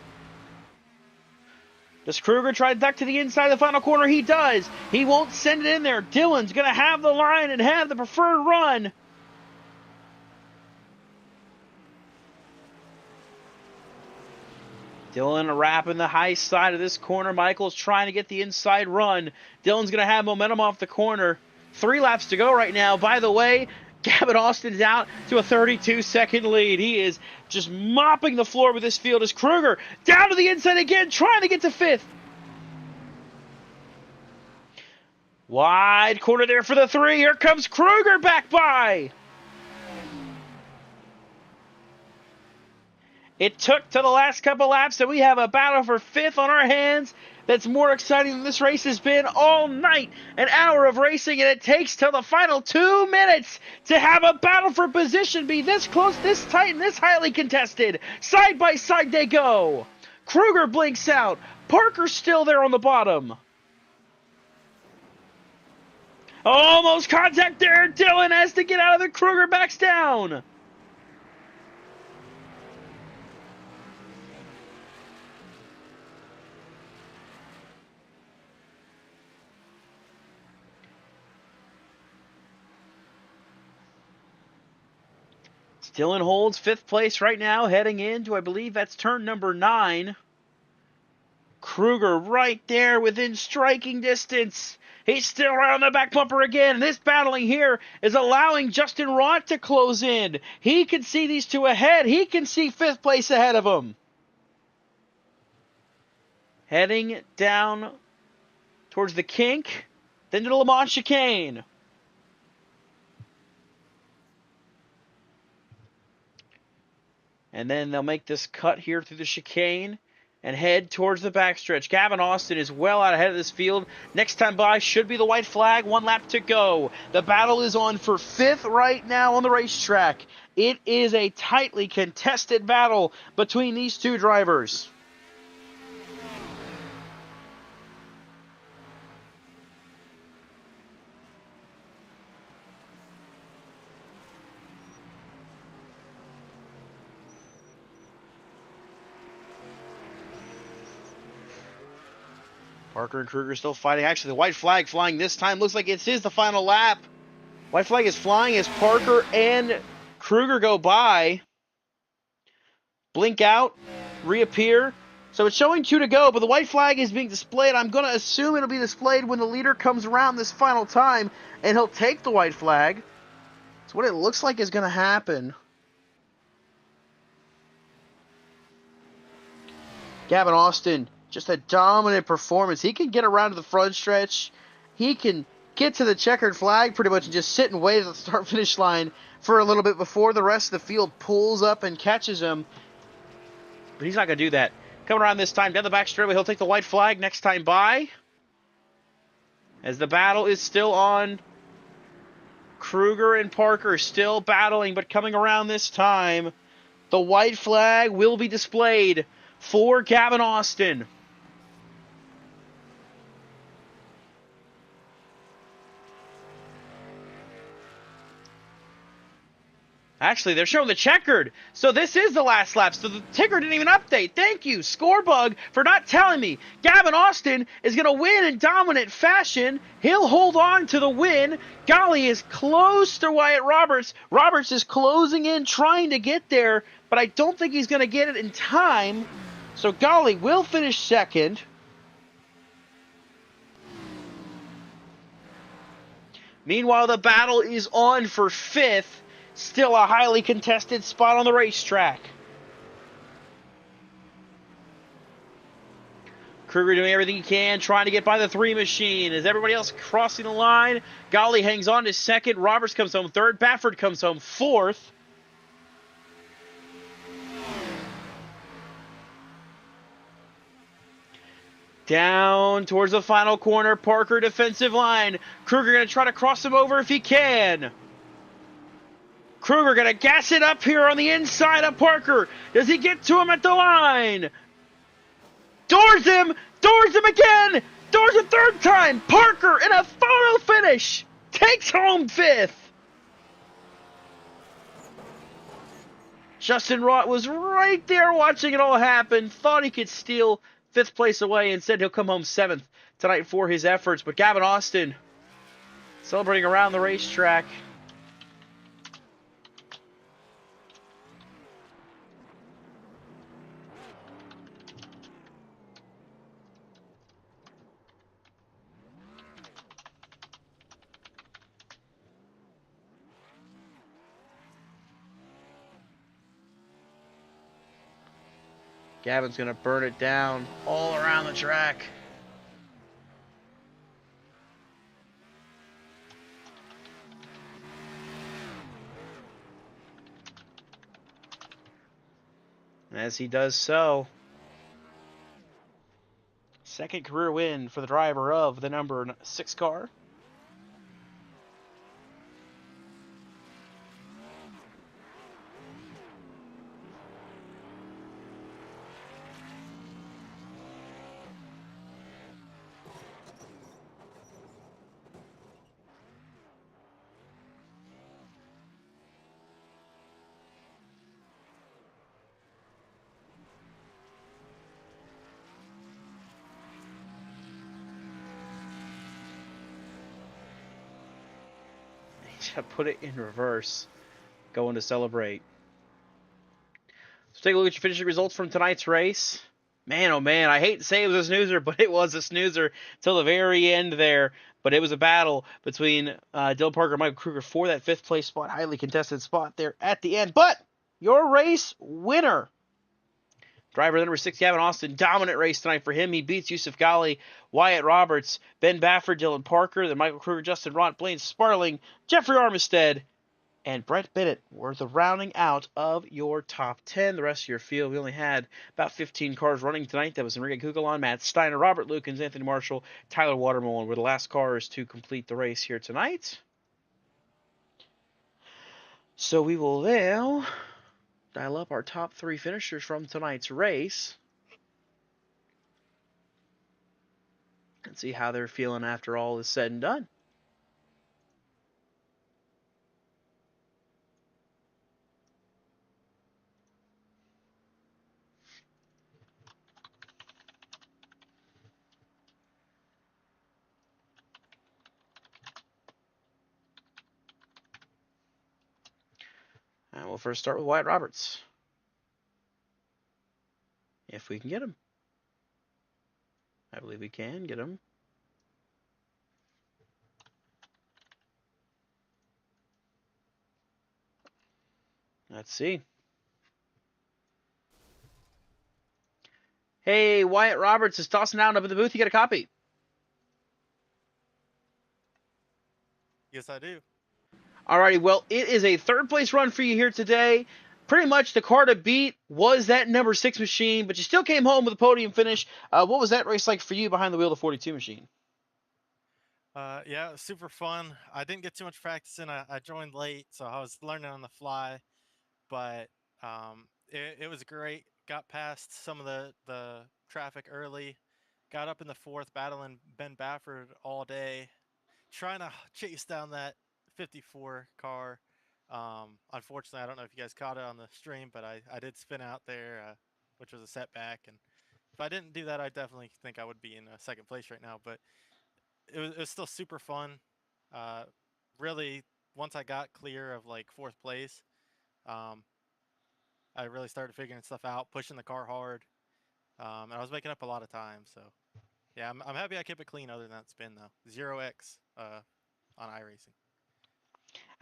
S1: Does Kruger try to duck to the inside of the final corner? He does. He won't send it in there. Dylan's going to have the line and have the preferred run. Dylan wrapping the high side of this corner. Michael's trying to get the inside run. Dylan's going to have momentum off the corner. 3 laps to go right now. By the way, Gavin Austin's out to a 32-second lead. He is just mopping the floor with this field as Kruger down to the inside again, trying to get to 5th. Wide corner there for the 3. Here comes Kruger back by. It took to the last couple laps, and we have a battle for 5th on our hands that's more exciting than this race has been all night. An hour of racing, and it takes till the final 2 minutes to have a battle for position be this close, this tight, and this highly contested. Side by side they go. Kruger blinks out. Parker's still there on the bottom. Almost contact there. Dylan has to get out of the Kruger backs down. Dylan holds 5th place right now, heading into, I believe that's turn number 9. Kruger right there within striking distance. He's still right on the back bumper again. This battling here is allowing Justin Rott to close in. He can see these two ahead. He can see 5th place ahead of him. Heading down towards the kink, then to the Le Mans chicane. And then they'll make this cut here through the chicane and head towards the backstretch. Gavin Austin is well out ahead of this field. Next time by should be the white flag. 1 lap to go. The battle is on for 5th right now on the racetrack. It is a tightly contested battle between these two drivers. Parker and Kruger still fighting. Actually, the white flag flying this time. Looks like it is the final lap. White flag is flying as Parker and Kruger go by. Blink out, reappear. So it's showing 2 to go, but the white flag is being displayed. I'm going to assume it'll be displayed when the leader comes around this final time, and he'll take the white flag. That's what it looks like is going to happen. Gavin Austin, just a dominant performance. He can get around to the front stretch. He can get to the checkered flag pretty much and just sit and wait at the start-finish line for a little bit before the rest of the field pulls up and catches him. But he's not going to do that, Coming around this time, down the back straightaway, he'll take the white flag next time by. As the battle is still on. Kruger and Parker still battling, but coming around this time, the white flag will be displayed for Gavin Austin. Actually, they're showing the checkered. So this is the last lap. So the ticker didn't even update. Thank you, Scorebug, for not telling me. Gavin Austin is going to win in dominant fashion. He'll hold on to the win. Golly is close to Wyatt Roberts. Roberts is closing in, trying to get there, but I don't think he's going to get it in time. So Golly will finish second. Meanwhile, the battle is on for fifth. Still a highly contested spot on the racetrack. Kruger doing everything he can, trying to get by the 3 machine. As everybody else crossing the line, Golly hangs on to second. Roberts comes home third. Baffert comes home fourth. Down towards the final corner, Parker defensive line. Kruger going to try to cross him over if he can. Kruger going to gas it up here on the inside of Parker. Does he get to him at the line? Doors him again. Doors a third time. Parker in a photo finish takes home fifth. Justin Rott was right there watching it all happen. Thought he could steal fifth place away and said he'll come home seventh tonight for his efforts. But Gavin Austin celebrating around the racetrack. Gavin's going to burn it down all around the track. As he does so, second career win for the driver of the number 6 car. Put it in reverse. Going to celebrate. So take a look at your finishing results from tonight's race. Man, oh man, I hate to say it was a snoozer, but it was a snoozer till the very end there. But it was a battle between Dylan Parker and Michael Kruger for that fifth place spot. Highly contested spot there at the end. But your race winner, driver number 6, Gavin Austin, dominant race tonight for him. He beats Yusuf Ghali, Wyatt Roberts, Ben Baffert, Dylan Parker, then Michael Kruger, Justin Rott, Blaine Sparling, Jeffrey Armistead, and Brett Bennett were the rounding out of your top 10. The rest of your field, we only had about 15 cars running tonight. That was Enrique Kugelon, Matt Steiner, Robert Lukens, Anthony Marshall, Tyler Watermolen were the last cars to complete the race here tonight. So we will now dial up our top 3 finishers from tonight's race and see how they're feeling after all is said and done. And we'll first start with Wyatt Roberts. If we can get him. I believe we can get him. Let's see. Hey, Wyatt Roberts is tossing down up in the booth. You got a copy?
S2: Yes, I do.
S1: Alrighty, well, it is a third place run for you here today. pretty much the car to beat was that number 6 machine, but you still came home with a podium finish. What was that race like for you behind the wheel of the 42 machine?
S2: Yeah, super fun. I didn't get too much practice in. I joined late, so I was learning on the fly. But it was great. Got past some of the traffic early. Got up in the fourth, battling Ben Baffert all day, trying to chase down that 54 car. Unfortunately, I don't know if you guys caught it on the stream, but I did spin out there, which was a setback. And if I didn't do that, I definitely think I would be in second place right now. But it was still super fun. Uh, really, once I got clear of like fourth place, um, I really started figuring stuff out, pushing the car hard, and I was making up a lot of time. So yeah, I'm happy I kept it clean. Other than that spin though, 0x on iRacing.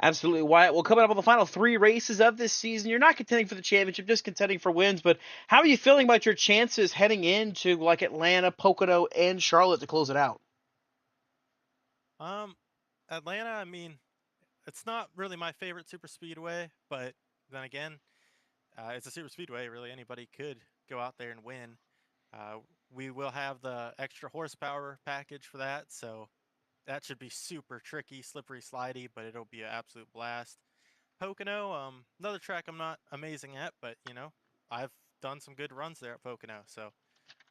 S1: Absolutely, Wyatt. Well, coming up on the final 3 races of this season, you're not contending for the championship, just contending for wins. But how are you feeling about your chances heading into like Atlanta, Pocono, and Charlotte to close it out?
S2: Um, Atlanta. I mean, it's not really my favorite super speedway, but then again, it's a super speedway. Really, anybody could go out there and win. Uh, we will have the extra horsepower package for that, so that should be super tricky, slippery, slidey, but it'll be an absolute blast. Pocono, another track I'm not amazing at, but I've done some good runs there at Pocono, so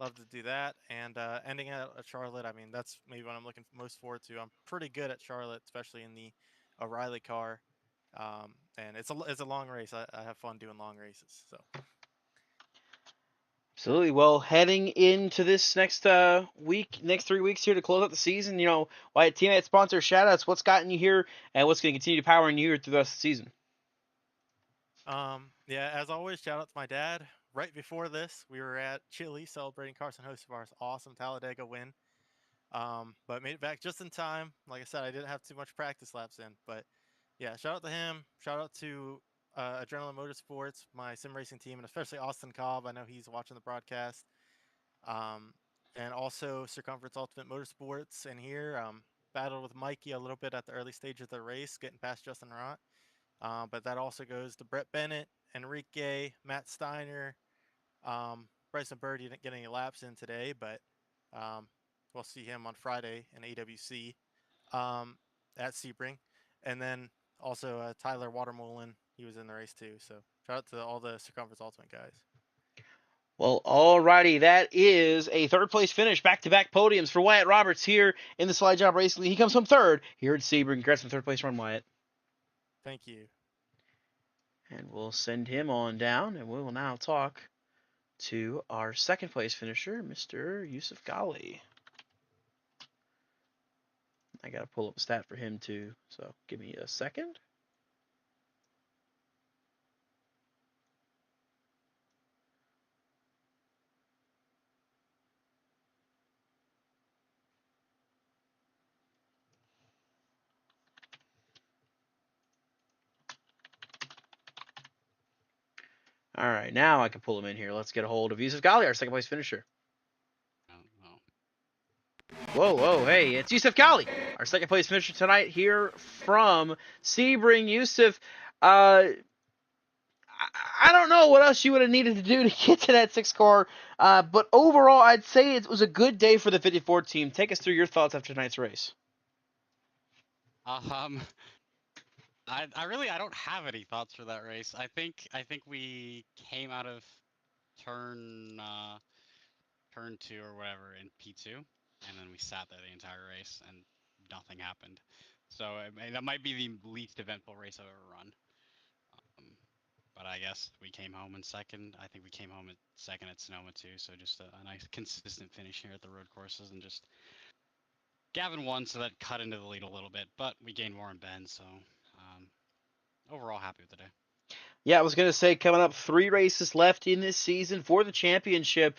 S2: love to do that. And ending at Charlotte, I mean, that's maybe what I'm looking most forward to. I'm pretty good at Charlotte, especially in the O'Reilly car, and it's a long race. I have fun doing long races, so.
S1: Absolutely. Well, heading into this next 3 weeks here to close out the season, Wyatt, teammate, sponsor, shoutouts. What's gotten you here, and what's going to continue powering you here through the rest of the season?
S2: Yeah, as always, shout out to my dad. Right before this, we were at Chile celebrating Carson Hocevar's awesome Talladega win. But made it back just in time. Like I said, I didn't have too much practice laps in, but yeah, shout out to him. Shout out to Adrenaline Motorsports, my sim racing team, and especially Austin Cobb. I know he's watching the broadcast. Um, and also Circumference Ultimate Motorsports in here. Battled with Mikey a little bit at the early stage of the race, getting past Justin Rott. But that also goes to Brett Bennett, Enrique, Matt Steiner, Bryson Bird. Didn't get any laps in today, but um, we'll see him on Friday in AWC um, at Sebring. And then also Tyler Watermolen, he was in the race too. So shout out to all the Circumference Ultimate guys.
S1: Well, alrighty, that is a third place finish, back-to-back podiums for Wyatt Roberts here in the Slide Job Racing League. He comes home third here at Sebring. Congrats on the third place run, Wyatt.
S2: Thank you.
S1: And we'll send him on down, and we will now talk to our second place finisher, Mr. Yusuf Ghali. I got to pull up a stat for him too, so give me a second. All right, now I can pull him in here. Let's get a hold of Yusuf Ghali, our second place finisher.
S3: Oh,
S1: Whoa, whoa, hey, it's Yusuf Ghali, our second place finisher tonight here from Sebring. Yusuf, I don't know what else you would have needed to do to get to that 6 car, but overall, I'd say it was a good day for the 54 team. Take us through your thoughts after tonight's race.
S3: um, I don't have any thoughts for that race. I think we came out of turn turn two or whatever in P2, and then we sat there the entire race and nothing happened. So I mean, that might be the least eventful race I've ever run. Um, but I guess we came home in second. I think we came home at second at Sonoma too. So just a nice consistent finish here at the road courses, and just Gavin won, so that cut into the lead a little bit. But we gained more in Ben, so overall happy with the day.
S1: Yeah, I was going to say, coming up 3 races left in this season for the championship.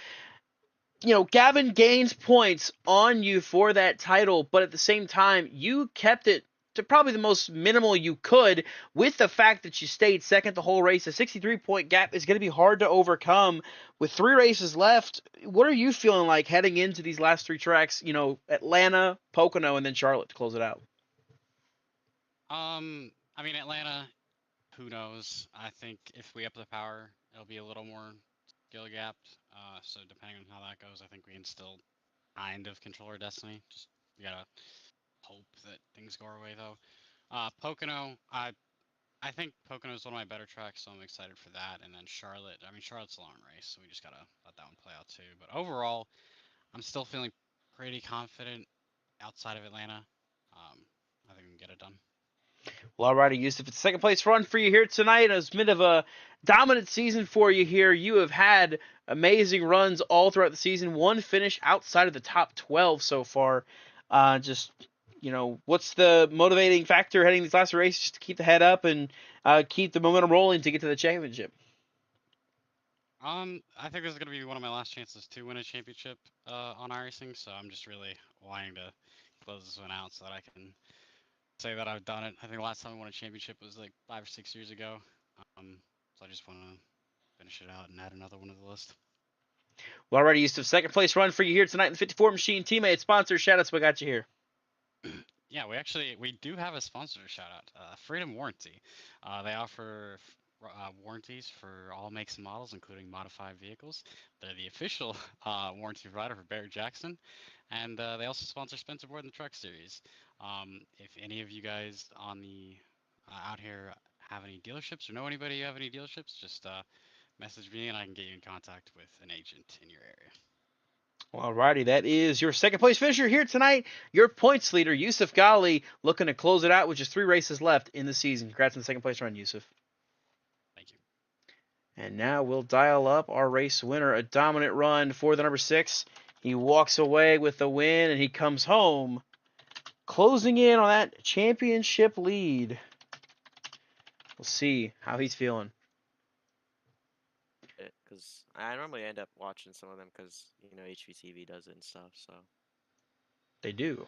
S1: Gavin gains points on you for that title, but at the same time, you kept it to probably the most minimal you could with the fact that you stayed second the whole race. A 63-point gap is going to be hard to overcome with 3 races left. What are you feeling like heading into these last 3 tracks, Atlanta, Pocono, and then Charlotte to close it out?
S3: I mean Atlanta. who knows? I think if we up the power, it'll be a little more skill gapped. So depending on how that goes, I think we can still kind of control our destiny. Just we gotta hope that things go our way though. Pocono, I think Pocono is one of my better tracks, so I'm excited for that. And then Charlotte, I mean Charlotte's a long race, so we just gotta let that one play out too. But overall, I'm still feeling pretty confident outside of Atlanta. Um, I think we can get it done.
S1: Well, alrighty, Yusuf, it's a second place run for you here tonight. It's been of a dominant season for you here. You have had amazing runs all throughout the season. One finish outside of the top 12 so far. Just, what's the motivating factor heading these last races just to keep the head up and keep the momentum rolling to get to the championship?
S3: I think this is gonna be one of my last chances to win a championship on iRacing, so I'm just really wanting to close this one out so that I can say that I've done it. I think the last time I won a championship was like 5 or 6 years ago. So I just want to finish it out and add another one to the list.
S1: Well, alrighty, Yusuf, second place run for you here tonight in the 54 Machine teammate sponsor. Shoutouts, what got you here?
S3: Yeah, we do have a sponsor shout out, Freedom Warranty. They offer warranties for all makes and models, including modified vehicles. They're the official warranty provider for Barrett Jackson, and they also sponsor Spencer Board in the Truck Series. If any of you guys on the out here have any dealerships or know anybody who have any dealerships, just message me and I can get you in contact with an agent in your area.
S1: Alrighty, that is your second place finisher here tonight. Your points leader, Yusuf Ghali, looking to close it out with just 3 races left in the season. Congrats on the second place run, Yusuf.
S3: Thank you.
S1: And now we'll dial up our race winner, a dominant run for the number 6. He walks away with the win, and he comes home, closing in on that championship lead. We'll see how he's feeling.
S4: Because I normally end up watching some of them because HVTV does it and stuff. So.
S1: They do.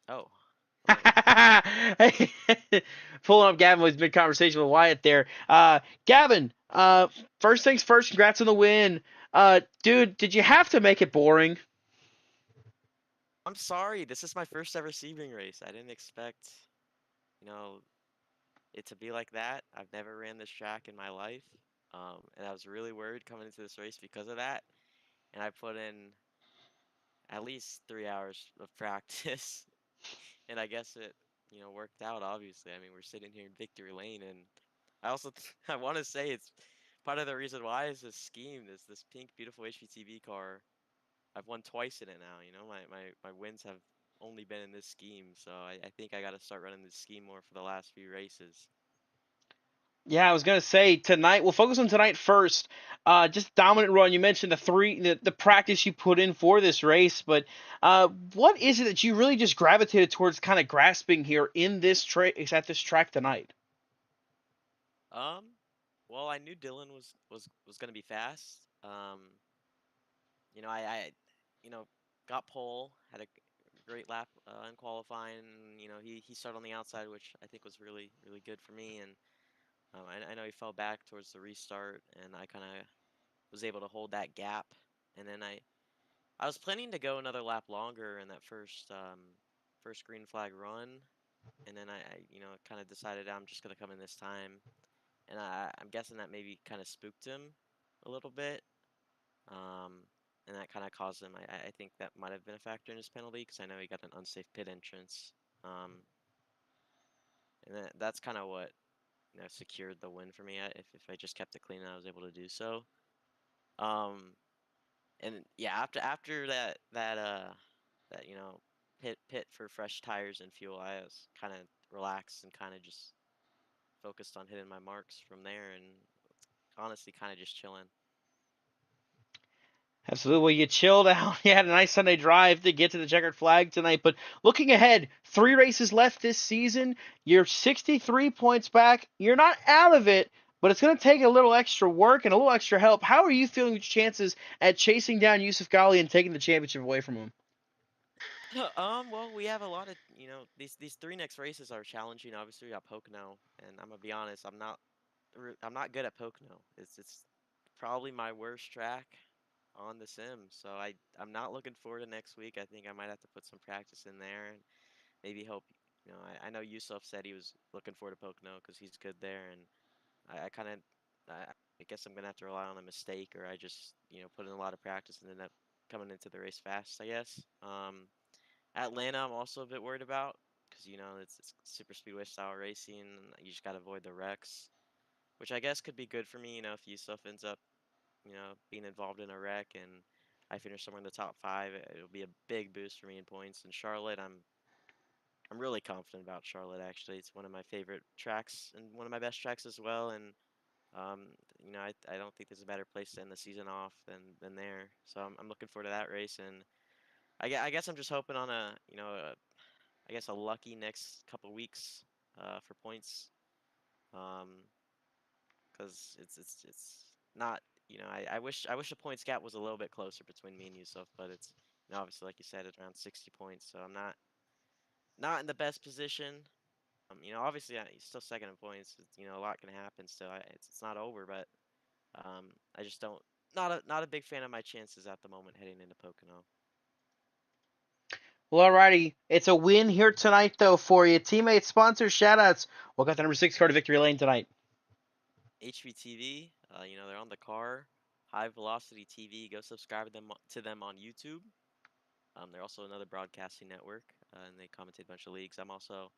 S4: Oh.
S1: Pulling up Gavin was mid-conversation with Wyatt there. Gavin, first things first, congrats on the win. Dude, did you have to make it boring?
S4: I'm sorry. This is my first ever Sebring race. I didn't expect, it to be like that. I've never ran this track in my life. And I was really worried coming into this race because of that. And I put in at least 3 hours of practice. And I guess it, worked out, obviously. I mean, we're sitting here in victory lane. And I also, I want to say it's part of the reason why is this scheme, this pink, beautiful HVTV car. I've won twice in it now, my wins have only been in this scheme. So I think I got to start running this scheme more for the last few races.
S1: Yeah, I was gonna say tonight. We'll focus on tonight first. Just dominant run. You mentioned the practice you put in for this race, but what is it that you really just gravitated towards, kind of grasping here in this at this track tonight?
S4: Well, I knew Dylan was gonna be fast. I got pole, had a great lap in qualifying. He started on the outside, which I think was really really good for me, and I know he fell back towards the restart, and I kind of was able to hold that gap. And then I was planning to go another lap longer in that first green flag run, and then I kind of decided I'm just gonna come in this time, and I'm guessing that maybe kind of spooked him a little bit, and that kind of caused him. I think that might have been a factor in his penalty because I know he got an unsafe pit entrance, and that's kind of what secured the win for me. If I just kept it clean, I was able to do so. And yeah, after that pit for fresh tires and fuel, I was kind of relaxed and kind of just focused on hitting my marks from there, and honestly kind of just chilling.
S1: Absolutely. Well, you chilled out. You had a nice Sunday drive to get to the checkered flag tonight. But looking ahead, 3 races left this season. You're 63 points back. You're not out of it, but it's going to take a little extra work and a little extra help. How are you feeling with your chances at chasing down Yusuf Ghali and taking the championship away from him?
S4: Well, we have a lot of these 3 next races are challenging. Obviously, we got Pocono, and I'm gonna be honest, I'm not good at Pocono. It's probably my worst track on the sim, so I'm not looking forward to next week. I think I might have to put some practice in there and maybe I know Yusuf said he was looking forward to Pocono because he's good there, and I kind of, I guess I'm gonna have to rely on a mistake, or I just, put in a lot of practice and end up coming into the race fast, I guess. Atlanta, I'm also a bit worried about because it's super speedway style racing, and you just gotta avoid the wrecks, which I guess could be good for me, if Yusuf ends up, being involved in a wreck and I finish somewhere in the top five, it'll be a big boost for me in points. And Charlotte, I'm really confident about Charlotte. Actually, it's one of my favorite tracks and one of my best tracks as well. And um, I don't think there's a better place to end the season off than there. So I'm looking forward to that race. And I guess I'm just hoping on I guess a lucky next couple weeks for points. Um, because it's not. I wish the points gap was a little bit closer between me and Yusuf, but it's obviously like you said, it's around 60 points, so I'm not in the best position. Obviously he's still second in points. A lot can happen still. It's not over, but I just don't not a big fan of my chances at the moment heading into Pocono.
S1: Well, alrighty. It's a win here tonight, though, for you. Teammates, sponsors, shoutouts. What got the number 6 car to victory lane tonight?
S4: HVTV, they're on the car. High Velocity TV. Go subscribe to them on YouTube. They're also another broadcasting network, and they commentate a bunch of leagues. I'm also,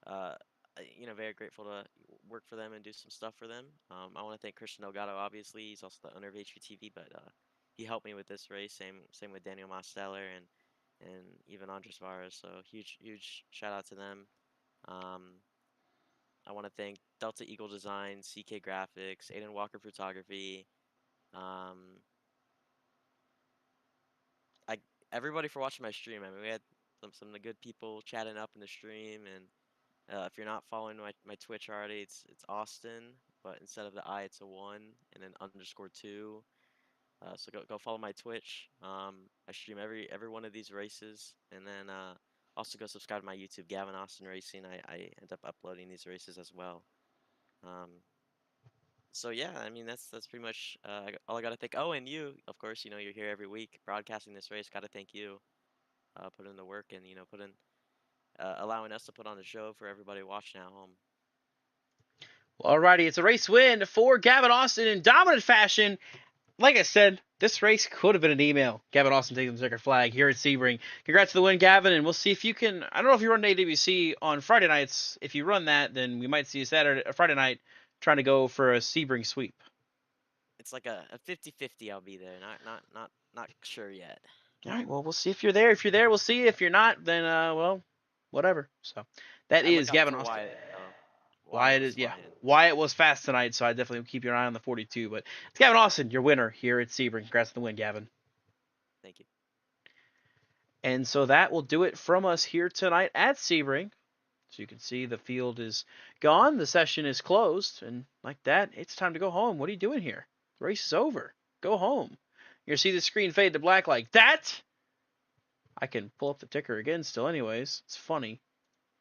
S4: uh, very grateful to work for them and do some stuff for them. I want to thank Christian Delgado. Obviously, he's also the owner of HVTV, but he helped me with this race. Same with Daniel Mosteller and even Andres Varas. So huge shout out to them. I want to thank Delta Eagle Design, CK Graphics, Aiden Walker Photography. Um, I everybody for watching my stream. I mean, we had some of the good people chatting up in the stream, and if you're not following my Twitch already, it's Austin, but instead of the I, it's a 1 and then _2. So go follow my Twitch. I stream every one of these races, and then also go subscribe to my YouTube, Gavin Austin Racing. I end up uploading these races as well. So yeah, I mean that's pretty much all I gotta thank. Oh, and you, of course, you're here every week broadcasting this race. Gotta thank you. Put in the work and put in allowing us to put on a show for everybody watching at home.
S1: Well, alrighty. It's a race win for Gavin Austin in dominant fashion. Like I said, this race could have been an email. Gavin Austin taking the checkered flag here at Sebring. Congrats to the win, Gavin, and we'll see if you can. I don't know if you run AWC on Friday nights. If you run that, then we might see you Friday night trying to go for a Sebring sweep.
S4: It's like a 50-50. I'll be there. Not sure yet.
S1: All right, well, we'll see if you're there. If you're there, we'll see. If you're not, then well, whatever. So that is Gavin Austin. Wyatt is Wyatt was fast tonight, so I definitely keep your eye on the 42. But it's Gavin Austin, your winner here at Sebring. Congrats on the win, Gavin.
S4: Thank you.
S1: And so that will do it from us here tonight at Sebring. So you can see the field is gone, the session is closed, and like that, it's time to go home. What are you doing here? The race is over. Go home. You're gonna see the screen fade to black like that. I can pull up the ticker again still anyways. It's funny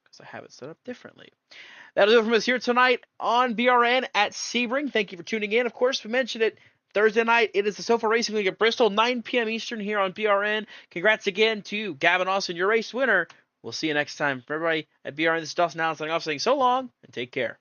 S1: because I have it set up differently. That'll do it from us here tonight on BRN at Sebring. Thank you for tuning in. Of course, we mentioned it. Thursday night, it is the SoFa Racing League at Bristol, 9 p.m. Eastern here on BRN. Congrats again to Gavin Austin, your race winner. We'll see you next time. For everybody at BRN, this is Dustin Allen signing off saying so long and take care.